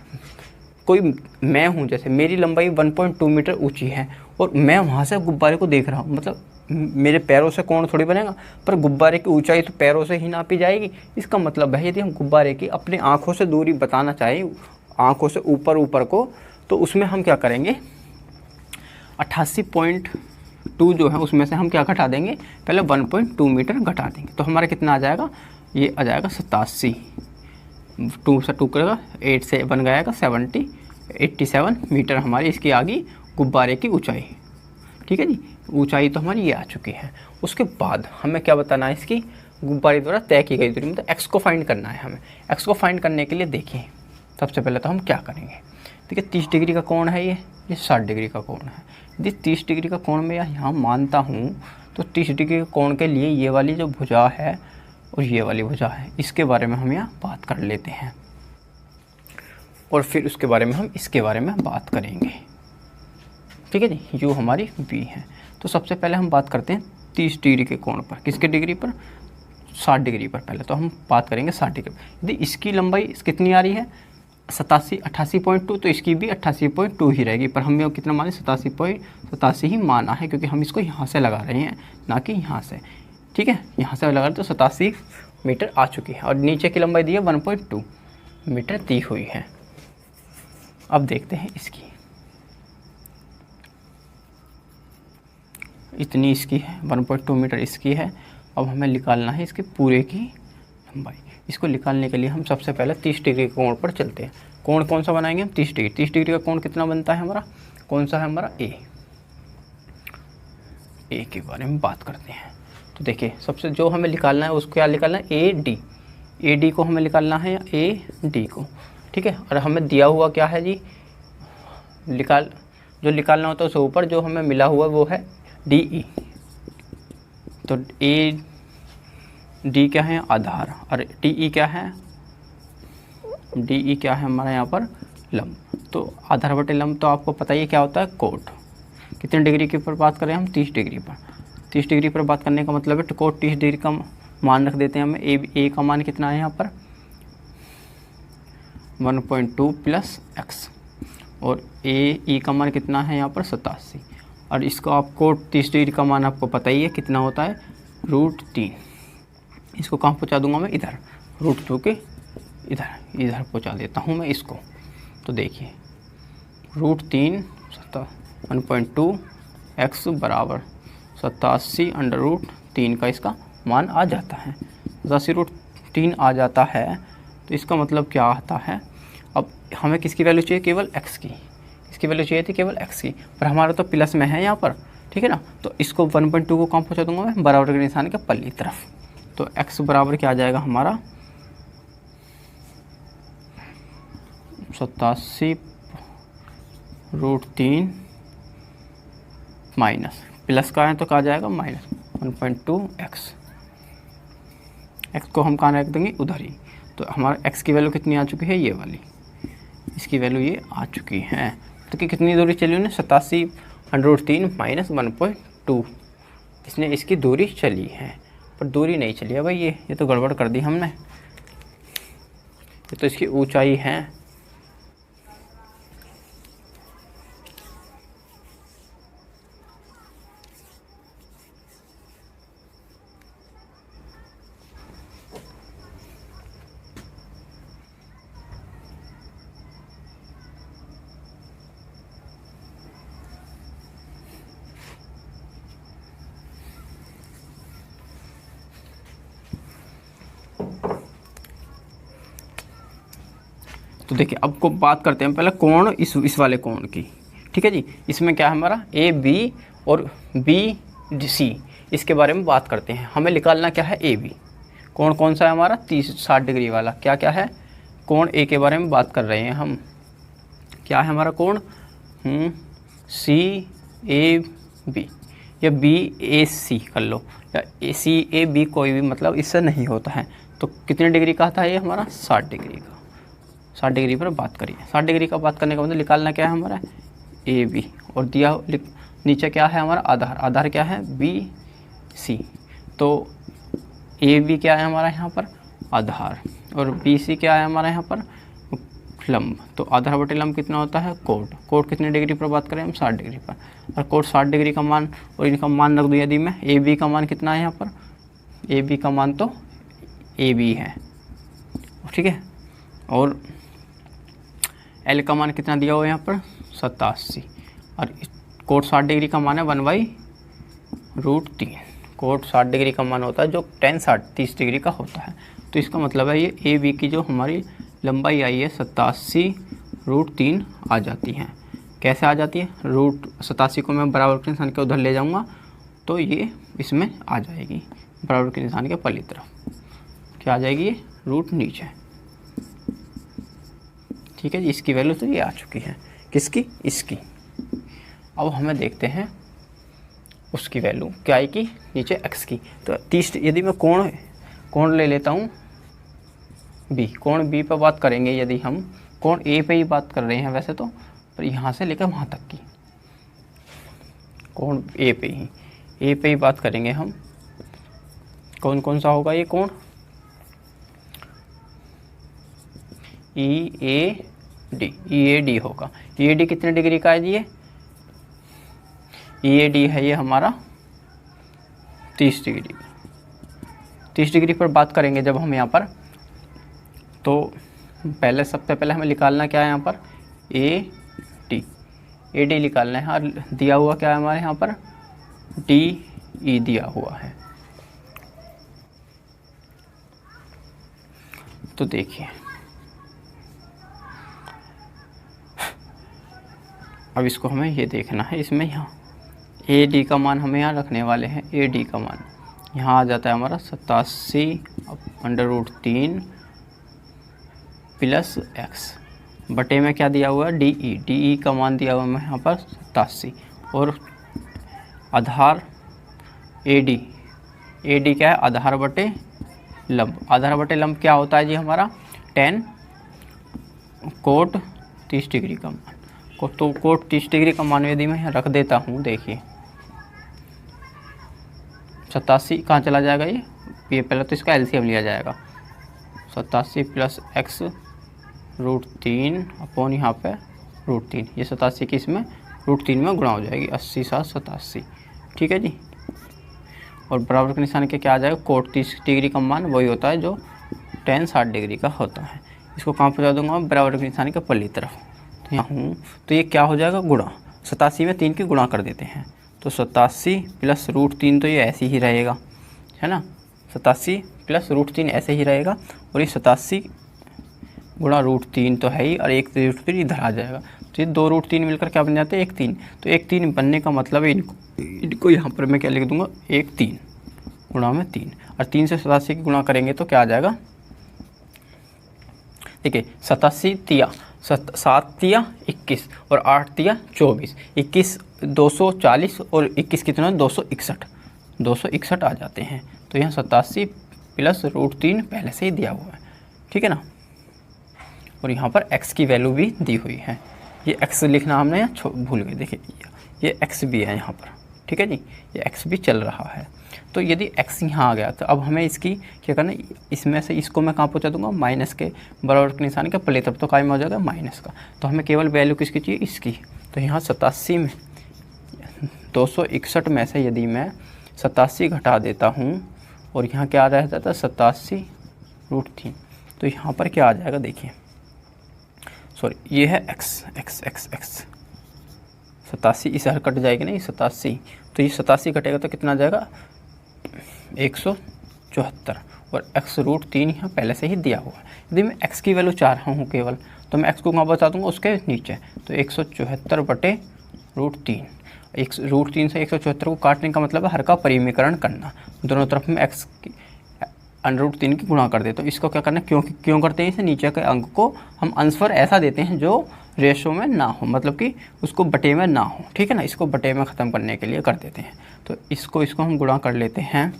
कोई मैं हूँ, जैसे मेरी लंबाई 1.2 मीटर ऊंची है और मैं वहाँ से गुब्बारे को देख रहा हूँ, मतलब मेरे पैरों से कोण थोड़ी बनेगा, पर गुब्बारे की ऊंचाई तो पैरों से ही नापी जाएगी। इसका मतलब है यदि हम गुब्बारे की अपनी आँखों से दूरी बताना चाहें, आँखों से ऊपर को, तो उसमें हम क्या करेंगे, 88.2 जो है उसमें से हम क्या घटा देंगे, पहले 1.2 मीटर घटा देंगे, तो हमारा कितना आ जाएगा, ये आ जाएगा 87। 2 से 2 करेगा 8 से बन जाएगा 87 मीटर हमारी इसकी आ गई गुब्बारे की ऊंचाई, ठीक है जी। ऊंचाई तो हमारी ये आ चुकी है। उसके बाद हमें क्या बताना है, इसकी गुब्बारे द्वारा तय की गई दूरी, मतलब एक्स को फाइंड करना है हमें। एक्स को फाइंड करने के लिए देखिए सबसे पहले तो हम क्या करेंगे, देखिए 30 डिग्री का कोण है, ये 60 डिग्री का कोण है। यदि 30 डिग्री का कोण मैं यहाँ मानता हूँ तो 30 डिग्री के कोण के लिए ये वाली जो भुजा है और ये वाली भुजा है, इसके बारे में हम यहाँ बात कर लेते हैं, और फिर उसके बारे में हम इसके बारे में बात करेंगे, ठीक है जी। जो हमारी बी है, तो सबसे पहले हम बात करते हैं 30 डिग्री के कोण पर, किसके डिग्री पर, 60 डिग्री पर। पहले तो हम बात करेंगे 60 डिग्री। यदि इसकी लंबाई कितनी आ रही है, 88.2, तो इसकी भी 88.2 ही रहेगी, पर हमें कितना माने, 87 ही माना है, क्योंकि हम इसको यहाँ से लगा रहे हैं ना कि यहाँ से, ठीक है। यहाँ से लगा रहे तो 87 मीटर आ चुकी है, और नीचे की लंबाई दी है 1.2 मीटर दी हुई है। अब देखते हैं इसकी, इतनी इसकी है, 1.2 मीटर इसकी है। अब हमें निकालना है इसके पूरे की लंबाई। इसको निकालने के लिए हम सबसे पहले 30 डिग्री के कोण पर चलते हैं। कोण कौन सा बनाएंगे हम, 30 डिग्री। 30 डिग्री का कोण कितना बनता है हमारा, कौन सा है हमारा, ए के बारे में बात करते हैं। तो देखिए सबसे जो हमें निकालना है उसको क्या निकालना है, ए डी को हमें निकालना है, या ए डी को, ठीक है। और हमें दिया हुआ क्या है जी, जो निकालना होता है उसके ऊपर जो हमें मिला हुआ वो है डी ई। तो ए डी क्या है, आधार, और डी ई क्या है, डी ई क्या है हमारा यहाँ पर लंब। तो आधार बटे लंब तो आपको पता ही है क्या होता है, कोट। कितने डिग्री के ऊपर बात करें हम, 30 डिग्री पर। 30 डिग्री पर बात करने का मतलब है तो कोट 30 डिग्री का मान रख देते हैं हमें। ए का मान कितना है यहाँ पर, 1.2 प्लस एक्स, और ई का मान कितना है यहाँ पर 87। और इसको आपको 30 डिग्री का मान आपको पता ही है कितना होता है, √3। इसको कहाँ पहुँचा दूंगा मैं, इधर, √2 के इधर पहुँचा देता हूँ मैं इसको। तो देखिए √3 1.2 एक्स बराबर 87 √3 का इसका मान आ जाता है, 87√3 आ जाता है। तो इसका मतलब क्या आता है, अब हमें किसकी वैल्यू चाहिए, केवल एक्स की। इसकी वैल्यू चाहिए थी केवल एक्स की, पर हमारा तो प्लस में है यहाँ पर, ठीक है ना। तो इसको 1.2 को कहाँ पहुँचा दूंगा मैं, बराबर के निशान के पल्ली तरफ। तो एक्स बराबर क्या आ जाएगा हमारा, 87√3 माइनस, प्लस का है तो कहा जाएगा माइनस 1.2 एक्स। एक्स को हम कहाँ रख देंगे, उधर ही। तो हमारा एक्स की वैल्यू कितनी आ चुकी है, ये वाली, इसकी वैल्यू ये आ चुकी है। तो कि कितनी दूरी चली उन्हें, 87√3 माइनस 1.2, इसने इसकी दूरी चली है। पर दूरी नहीं चली है भाई, ये तो गड़बड़ कर दी हमने। ये तो इसकी ऊंचाई है, तो देखिए अब को बात करते हैं पहले कोण इस वाले कोण की, ठीक है जी। इसमें क्या है हमारा ए बी और बी सी, इसके बारे में बात करते हैं। हमें निकालना क्या है ए बी, कोण कौन सा है हमारा 60 डिग्री वाला। क्या क्या है, कोण ए के बारे में बात कर रहे हैं हम। क्या है हमारा कोण सी ए बी, या बी ए सी कर लो, या ए सी ए बी, कोई भी मतलब इससे नहीं होता है। तो कितने डिग्री का था ये हमारा 60 डिग्री का। 60 डिग्री पर बात करिए। 60 डिग्री का बात करने का मतलब निकालना क्या है हमारा ए बी, और दिया नीचे क्या है हमारा आधार। आधार क्या है बी सी। तो ए बी क्या है हमारा यहाँ पर आधार, और बी सी क्या है हमारा यहाँ पर लंब। तो आधार बटे लंब कितना होता है कोट। कोट कितने डिग्री पर बात करें हम 60 डिग्री पर, और कोट 60 डिग्री का मान, और इनका मान रख दूँ यदि मैं ए बी का मान कितना है यहाँ पर, ए बी का मान तो ए बी है, ठीक है। और एल का मान कितना दिया हुआ है यहाँ पर 87, और कोट 60 डिग्री का मान है 1/√3। कोट 60 डिग्री का मान होता है जो tan 30 डिग्री का होता है। तो इसका मतलब है ये ए बी की जो हमारी लंबाई आई है 87√3 आ जाती है। कैसे आ जाती है, √87 को मैं बराबर के निशान के उधर ले जाऊंगा तो ये इसमें आ जाएगी, बराबर के निशान के पल्ली तरफ क्या आ जाएगी, ये रूट नीचे, ठीक है जी। इसकी वैल्यू तो ये आ चुकी है, किसकी, इसकी। अब हमें देखते हैं उसकी वैल्यू क्या आएगी नीचे x की। तो 30, यदि मैं कोण ले लेता हूँ b, कोण b पर बात करेंगे यदि हम, कोण a पे ही बात कर रहे हैं वैसे तो, पर यहाँ से लेकर वहाँ तक की कोण a पे ही बात करेंगे हम। कौन सा होगा ये कोण, EAD होगा। EAD कितने डिग्री का है ये, EAD है ये हमारा 30 डिग्री। 30 डिग्री पर बात करेंगे जब हम यहाँ पर, तो सबसे पहले हमें निकालना क्या है यहाँ पर AD निकालना है। और दिया हुआ क्या है हमारे यहाँ पर DE दिया हुआ है। तो देखिए अब इसको हमें ये देखना है, इसमें यहाँ AD का मान हमें यहाँ रखने वाले हैं। AD का मान यहाँ आ जाता है हमारा 87/√3 प्लस x बटे में क्या दिया हुआ है DE का मान दिया हुआ है यहाँ पर 87, और आधार AD क्या है आधार बटे लंब। आधार बटे लंब क्या होता है जी हमारा tan कोट 30 डिग्री का मान। तो कोट 30 डिग्री का मान यदि मैं यहाँ रख देता हूँ, देखिए 87 कहाँ चला जाएगा ये पहले तो इसका एलसीएम लिया जाएगा। 87 प्लस x√3 अपॉन यहाँ पे √3, ये 87 की इसमें √3 में गुणा हो जाएगी, 80 7 87, ठीक है जी। और बराबर के निशान के क्या आ जाएगा, कोट 30 डिग्री का मान वही होता है जो tan 60 डिग्री का होता है। इसको कहाँ पहुँचा दूंगा, बराबर के निशान के पल्ली तरफ। तो यहाँ हूँ तो ये क्या हो जाएगा गुणा, 87 में 3 की गुणा कर देते हैं, तो 87 प्लस √3 तो ये ऐसे ही रहेगा, है ना। 87 प्लस √3 ऐसे ही रहेगा, और ये 87 गुणा √3 तो है ही, और एक √3 इधर आ जाएगा। तो ये 2 √3 मिलकर क्या बन जाते हैं 1 3। तो 1 3 बनने का मतलब है इनको यहाँ पर मैं क्या लिख दूँगा 1 3 गुणा में 3, और 3 से 87 की गुणा करेंगे तो क्या आ जाएगा, देखिए 87 तिया 7 तिया 21 और 8 तिया 24, 21 240 और 21 कितना 261 आ जाते हैं। तो यहाँ 87 प्लस √3 पहले से ही दिया हुआ है, ठीक है ना। और यहाँ पर x की वैल्यू भी दी हुई है, ये x लिखना हमने यहाँ भूल गए, देखिए ये x भी है यहाँ पर, ठीक है जी, ये x भी चल रहा है। तो यदि x यहाँ आ गया तो अब हमें इसकी क्या करना है, इसमें से इसको मैं कहाँ पहुँचा दूंगा माइनस के बराबर के निशान के पल्ले तरफ, तो कायम हो जाएगा माइनस का। तो हमें केवल वैल्यू किसकी चाहिए, इसकी। तो यहाँ 87 में 261 में से यदि मैं 87 घटा देता हूँ, और यहाँ क्या रह जाता है 87√3, तो यहाँ पर क्या आ जाएगा, देखिए सॉरी ये है x 87 इस हर कट जाएगी ना, ये 87, तो ये 87 कटेगा तो कितना आ जाएगा 174, और x √3 यहाँ पहले से ही दिया हुआ है। यदि मैं x की वैल्यू चाह रहा हूँ केवल, तो मैं x को कहाँ बता दूंगा, उसके नीचे। तो 174/√3। √3 से 174 को काटने का मतलब है हर का परिमीकरण करना, दोनों तरफ में x की √3 की गुणा कर दे। तो इसको क्या करना है, क्यों करते हैं इसे, नीचे के अंक को हम अंशफर ऐसा देते हैं जो रेशो में ना हो, मतलब कि उसको बटे में ना हो, ठीक है ना। इसको बटे में ख़त्म करने के लिए कर देते हैं। तो इसको हम गुणा कर लेते हैं।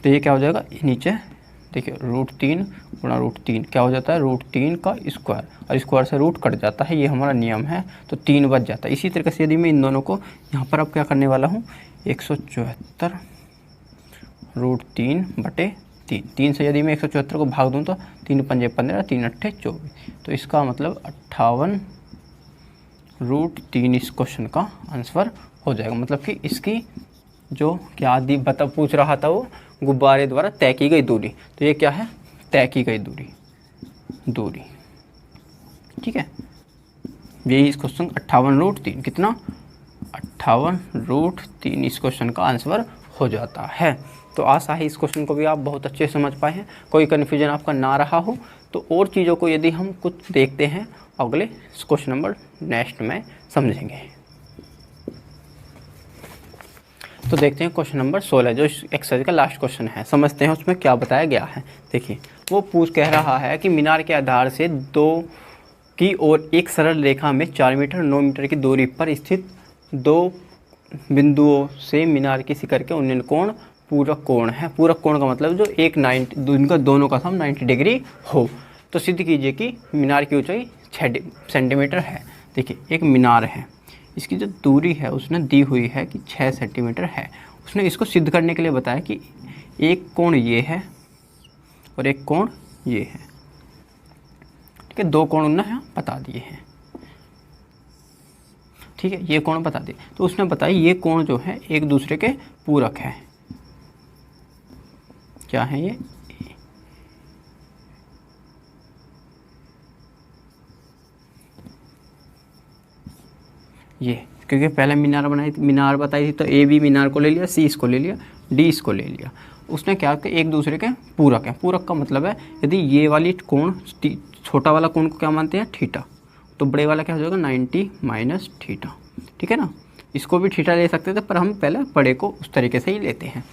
तो ये क्या हो जाएगा, नीचे देखिए √3 गुणा √3 क्या हो जाता है, √3 का स्क्वायर, और स्क्वायर से रूट कट जाता है, ये हमारा नियम है। तो 3 बच जाता है। इसी तरीके से यदि मैं इन दोनों को यहाँ पर अब क्या करने वाला हूँ, 174/3 3 से यदि मैं 174 को भाग दूँ तो 3 पंजे 15, 3 अट्ठे 24। तो इसका मतलब 58/3 इस क्वेश्चन का आंसर हो जाएगा। मतलब कि इसकी जो क्या पूछ रहा था वो, गुब्बारे द्वारा तय की गई दूरी। तो ये क्या है, तय की गई दूरी, ठीक है। यही इस क्वेश्चन 58/3 कितना, 58/3 इस क्वेश्चन का आंसर हो जाता है। तो आशा है इस क्वेश्चन को भी आप बहुत अच्छे से समझ पाए हैं। कोई कन्फ्यूजन आपका ना रहा हो तो और चीज़ों को यदि हम कुछ देखते हैं अगले क्वेश्चन नंबर नेक्स्ट में समझेंगे। तो देखते हैं क्वेश्चन नंबर 16 जो एक्सरसाइज का लास्ट क्वेश्चन है, समझते हैं उसमें क्या बताया गया है। देखिए वो कह रहा है कि मीनार के आधार से 2 की ओर एक सरल रेखा में 4 मीटर 9 मीटर की दूरी पर स्थित 2 बिंदुओं से मीनार की शिखर के उन्नयन कोण पूरक कोण है। पूरक कोण का मतलब जो एक 90 इनका दोनों का सम 90 डिग्री हो। तो सिद्ध कीजिए कि मीनार की ऊंचाई 6 सेंटीमीटर है। देखिए एक मीनार है, इसकी जो दूरी है उसने दी हुई है कि 6 सेंटीमीटर है। उसने इसको सिद्ध करने के लिए बताया कि एक कोण ये है और एक कोण ये है, ठीक है। 2 कोण उन्होंने बता दिए हैं, ठीक है, ये कोण बता दिए। तो उसने बताया ये कोण जो है एक दूसरे के पूरक है। क्या है ये, क्योंकि पहले मीनार बताई थी तो ए बी मीनार को ले लिया, सी इसको ले लिया, डी इसको ले लिया। उसने क्या किया, एक दूसरे के पूरक है। पूरक का मतलब है यदि ये वाली कोण, छोटा वाला कोण को क्या मानते हैं, थीटा, तो बड़े वाला क्या हो जाएगा 90 माइनस थीटा, ठीक है ना। इसको भी थीटा ले सकते थे पर हम पहले बड़े को उस तरीके से ही लेते हैं,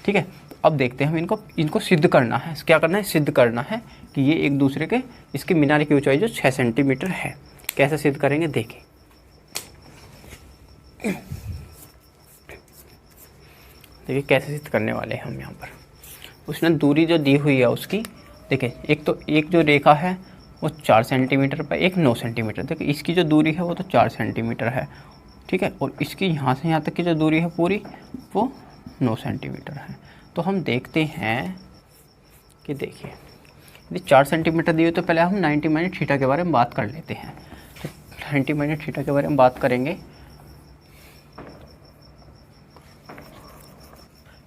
ठीक है। अब देखते हैं हम इनको सिद्ध करना है। क्या करना है, सिद्ध करना है कि ये एक दूसरे के, इसके मीनार की ऊंचाई जो 6 सेंटीमीटर है। कैसे सिद्ध करेंगे देखिए। देखिए कैसे सिद्ध करने वाले हैं हम यहाँ पर। उसने दूरी जो दी हुई है उसकी, देखिए एक जो रेखा है वो 4 सेंटीमीटर पर, एक 9 सेंटीमीटर। देखिए इसकी जो दूरी है वो तो 4 सेंटीमीटर है, ठीक है, और इसकी यहाँ से यहाँ तक की जो दूरी है पूरी वो 9 सेंटीमीटर है। तो हम देखते हैं कि देखिए यदि 4 सेंटीमीटर दी हुई तो पहले हम 90 माइनस थीटा के बारे में बात कर लेते हैं। तो 90 माइनस थीटा के बारे में बात करेंगे।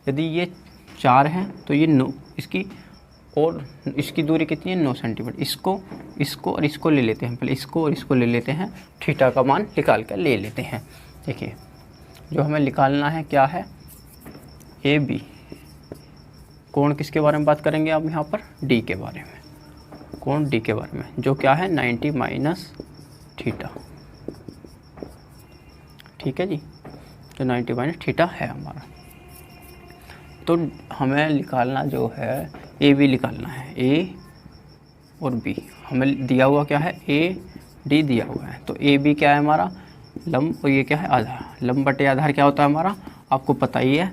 यदि ये 4 है तो ये 9, इसकी और इसकी दूरी कितनी है 9 सेंटीमीटर। इसको और इसको ले लेते हैं, पहले इसको और इसको ले लेते हैं, थीटा का मान निकाल कर ले लेते हैं। देखिए जो हमें निकालना है क्या है, ए बी। कोण किसके बारे में बात करेंगे आप यहाँ पर, डी के बारे में, कोण डी के बारे में, जो क्या है 90 माइनस थीटा, ठीक है जी। तो 90 माइनस थीटा है हमारा। तो हमें निकालना जो है ए बी निकालना है, ए और बी हमें दिया हुआ क्या है, ए डी दिया हुआ है। तो ए बी क्या है हमारा लंब, और ये क्या है आधार। लंब बटे आधार क्या होता है हमारा, आपको पता ही है,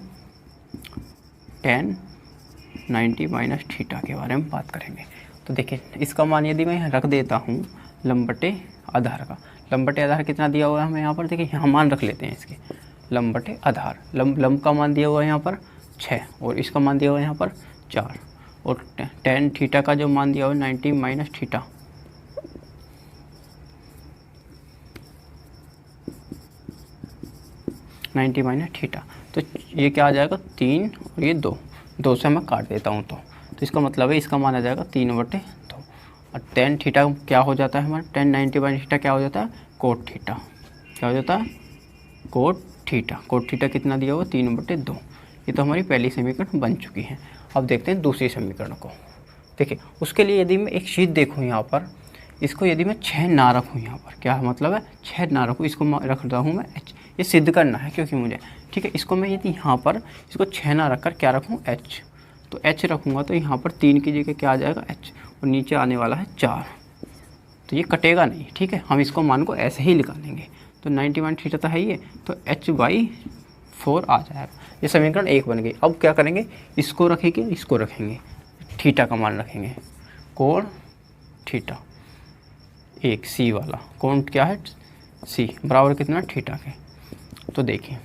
tan 90 माइनस थीटा के बारे में बात करेंगे। तो देखिए इसका मान यदि मैं यहाँ रख देता हूँ लंब बटे आधार का, लंब बटे आधार कितना दिया हुआ है हमें यहाँ पर, देखिए यहाँ मान रख लेते हैं इसके, लंब बटे आधार। लंब का मान दिया हुआ है यहाँ पर 6 और इसका मान दिया हुआ है यहाँ पर 4, और tan थीटा का जो मान दिया हुआ है 90 माइनस थीटा, तो ये क्या आ जाएगा 3 और ये 2 से मैं काट देता हूँ। तो इसका मतलब है इसका मान आ जाएगा 3/2। और tan थीटा क्या हो जाता है हमारा, tan 90 माइनस थीटा क्या हो जाता है, कोट थीटा। क्या हो जाता है, कोट थीटा। कोट थीटा कितना दिया हुआ 3/2। ये तो हमारी पहली समीकरण बन चुकी है। अब देखते हैं दूसरी समीकरण को। देखिए उसके लिए यदि मैं एक चीज़ देखूँ यहाँ पर, इसको यदि मैं 6 ना रखूँ यहाँ पर, क्या मतलब है 6 ना रखूँ, इसको रखता हूँ मैं h, ये सिद्ध करना है क्योंकि मुझे, ठीक है। इसको मैं यदि यहाँ पर इसको 6 ना रख कर क्या रखूँ h, तो h रखूँगा तो यहाँ पर 3 की जगह क्या आ जाएगा h, और नीचे आने वाला है 4, तो ये कटेगा नहीं, ठीक है। हम इसको मान को ऐसे ही निकालेंगे, तो 91 थीटा तो है ये, तो h/4 आ जाएगा। ये समीकरण 1 बन गई। अब क्या करेंगे, इसको रखेंगे, इसको रखेंगे, थीटा का मान रखेंगे, कोण थीटा 1 सी वाला, कोण क्या है सी, बराबर कितना थीटा के। तो देखिए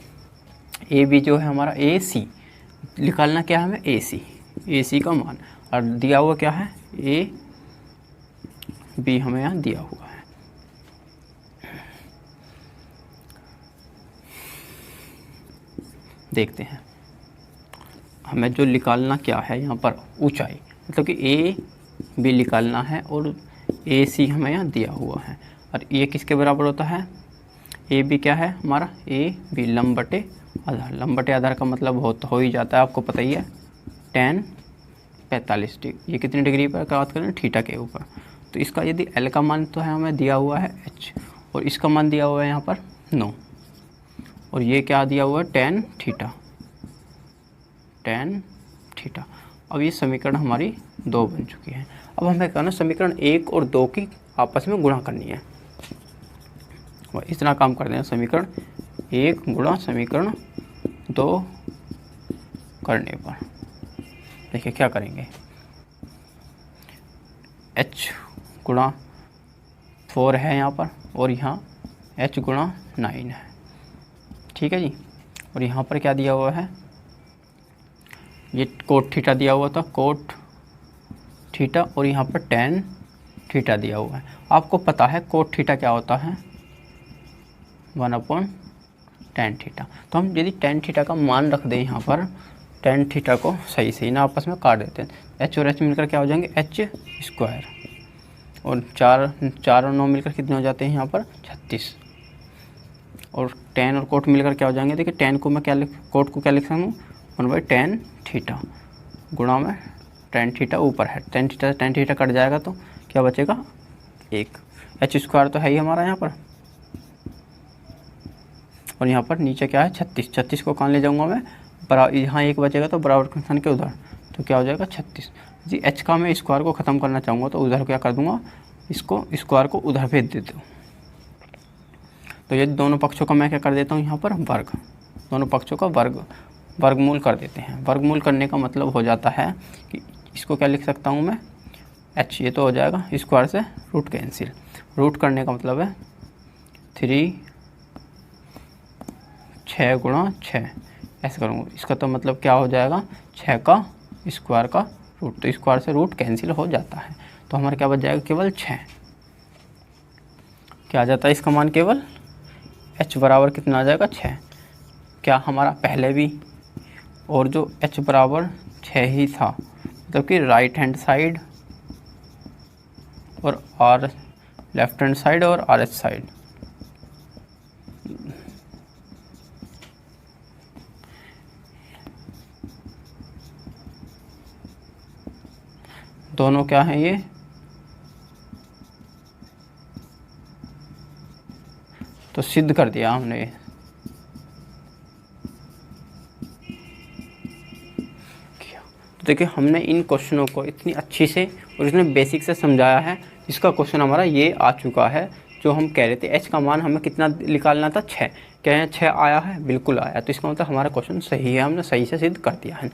ए बी जो है हमारा ए सी, निकालना क्या है हमें ए सी का मान, और दिया हुआ क्या है ए बी हमें यहाँ दिया हुआ है। देखते हैं हमें जो निकालना क्या है यहाँ पर ऊंचाई, मतलब कि ए बी निकालना है, और ए सी हमें यहाँ दिया हुआ है, और ये किसके बराबर होता है, ए बी क्या है हमारा ए बी लंब बटे आधार। लंब बटे आधार का मतलब हो ही जाता है, आपको पता ही है, tan 45 डिग्री। ये कितनी डिग्री पर बात करें, थीटा के ऊपर। तो इसका यदि एल का मान तो है हमें दिया हुआ है h, और इसका मान दिया हुआ है यहाँ पर 9, और ये क्या दिया हुआ है tan थीटा। अब ये समीकरण हमारी 2 बन चुकी है। अब हमें कहना समीकरण 1 और 2 की आपस में गुणा करनी है, इतना काम कर देना, समीकरण 1 गुणा समीकरण 2 करने पर। देखिए क्या करेंगे, h गुणा 4 है यहाँ पर, और यहाँ h गुणा 9 है, ठीक है जी। और यहाँ पर क्या दिया हुआ है, ये कोट थीटा दिया हुआ था, कोट थीटा, और यहाँ पर tan थीटा दिया हुआ है। आपको पता है कोट थीटा क्या होता है, 1/tan थीटा। तो हम यदि tan थीटा का मान रख दें यहाँ पर, tan थीटा को सही ना आपस में काट देते हैं, h और h मिलकर क्या हो जाएंगे h², और 4 और 9 मिलकर कितने हो जाते हैं यहाँ पर 36, और tan और कोट मिलकर क्या हो जाएंगे, देखिए tan को मैं कोट को क्या लिख सकता हूँ 1/tan थीटा, गुणा में tan थीटा ऊपर है, tan थीटा कट जाएगा तो क्या बचेगा 1, h² तो है ही हमारा यहाँ पर, और यहाँ पर नीचे क्या है 36 को कहाँ ले जाऊँगा मैं, बराबर, यहाँ 1 बचेगा तो बराबर के स्थान के उधर, तो क्या हो जाएगा 36 जी। h का मैं स्क्वायर को ख़त्म करना चाहूँगा तो उधर क्या कर दूँगा, इसको स्क्वायर को उधर भेज देता हूँ। तो ये दोनों पक्षों का मैं क्या कर देता हूँ यहाँ पर वर्ग, दोनों पक्षों का वर्गमूल कर देते हैं। वर्गमूल करने का मतलब हो जाता है कि इसको क्या लिख सकता हूँ मैं h, ये तो हो जाएगा स्क्वायर से रूट कैंसिल, रूट करने का मतलब है 6 गुणा 6 ऐसे करूँगा। इसका तो मतलब क्या हो जाएगा 6 का स्क्वायर का रूट, तो स्क्वायर से रूट कैंसिल हो जाता है, तो हमारा क्या बच जाएगा केवल 6। क्या आ जाता है इसका मान, केवल h बराबर कितना आ जाएगा 6। क्या हमारा पहले भी और जो h बराबर 6 ही था, मतलब कि राइट हैंड साइड और r लेफ्ट हैंड साइड और RH साइड, दोनों क्या हैं ये, तो सिद्ध कर दिया हमने। तो देखिए हमने इन क्वेश्चनों को इतनी अच्छी से और इतने बेसिक से समझाया है, इसका क्वेश्चन हमारा ये आ चुका है। जो हम कह रहे थे h का मान हमें कितना निकालना था 6, क्या है 6 आया है, बिल्कुल आया, तो इसका मतलब हमारा क्वेश्चन सही है, हमने सही से सिद्ध कर दिया है।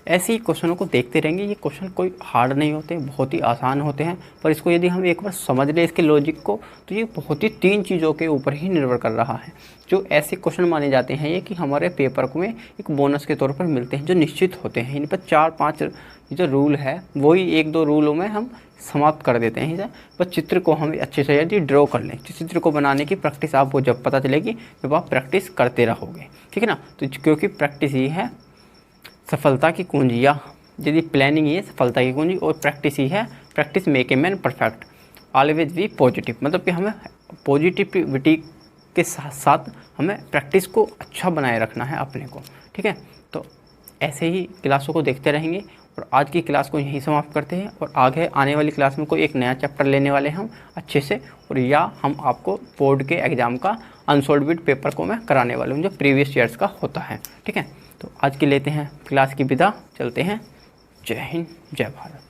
ऐसे ही क्वेश्चनों को देखते रहेंगे, ये क्वेश्चन कोई हार्ड नहीं होते, बहुत ही आसान होते हैं, पर इसको यदि हम एक बार समझ लें इसके लॉजिक को, तो ये बहुत ही 3 चीज़ों के ऊपर ही निर्भर कर रहा है। जो ऐसे क्वेश्चन माने जाते हैं ये कि हमारे पेपर में एक बोनस के तौर पर मिलते हैं, जो निश्चित होते हैं। इन पर 4-5 जो रूल है वही 1-2 रूलों में हम समाप्त कर देते हैं। बस चित्र को हम अच्छे से यदि ड्रॉ कर लें, चित्र को बनाने की प्रैक्टिस आपको जब पता चलेगी जब आप प्रैक्टिस करते रहोगे, ठीक है ना। तो क्योंकि प्रैक्टिस ही है सफलता की कुंजी, या यदि प्लानिंग ही है सफलता की कुंजी, और प्रैक्टिस ही है, practice make a man perfect, always be positive. मतलब कि हमें पॉजिटिविटी के साथ साथ हमें प्रैक्टिस को अच्छा बनाए रखना है अपने को, ठीक है। तो ऐसे ही क्लासों को देखते रहेंगे और आज की क्लास को यहीं समाप्त करते हैं और आगे आने वाली क्लास में कोई एक नया चैप्टर लेने वाले हैं हम अच्छे से, और या हम आपको बोर्ड के एग्ज़ाम का अनसोल्ड बिट पेपर को मैं कराने वाला हूँ जो प्रीवियस ईयर्स का होता है। ठीक है, तो आज की लेते हैं क्लास की विदा, चलते हैं। जय हिंद, जय भारत।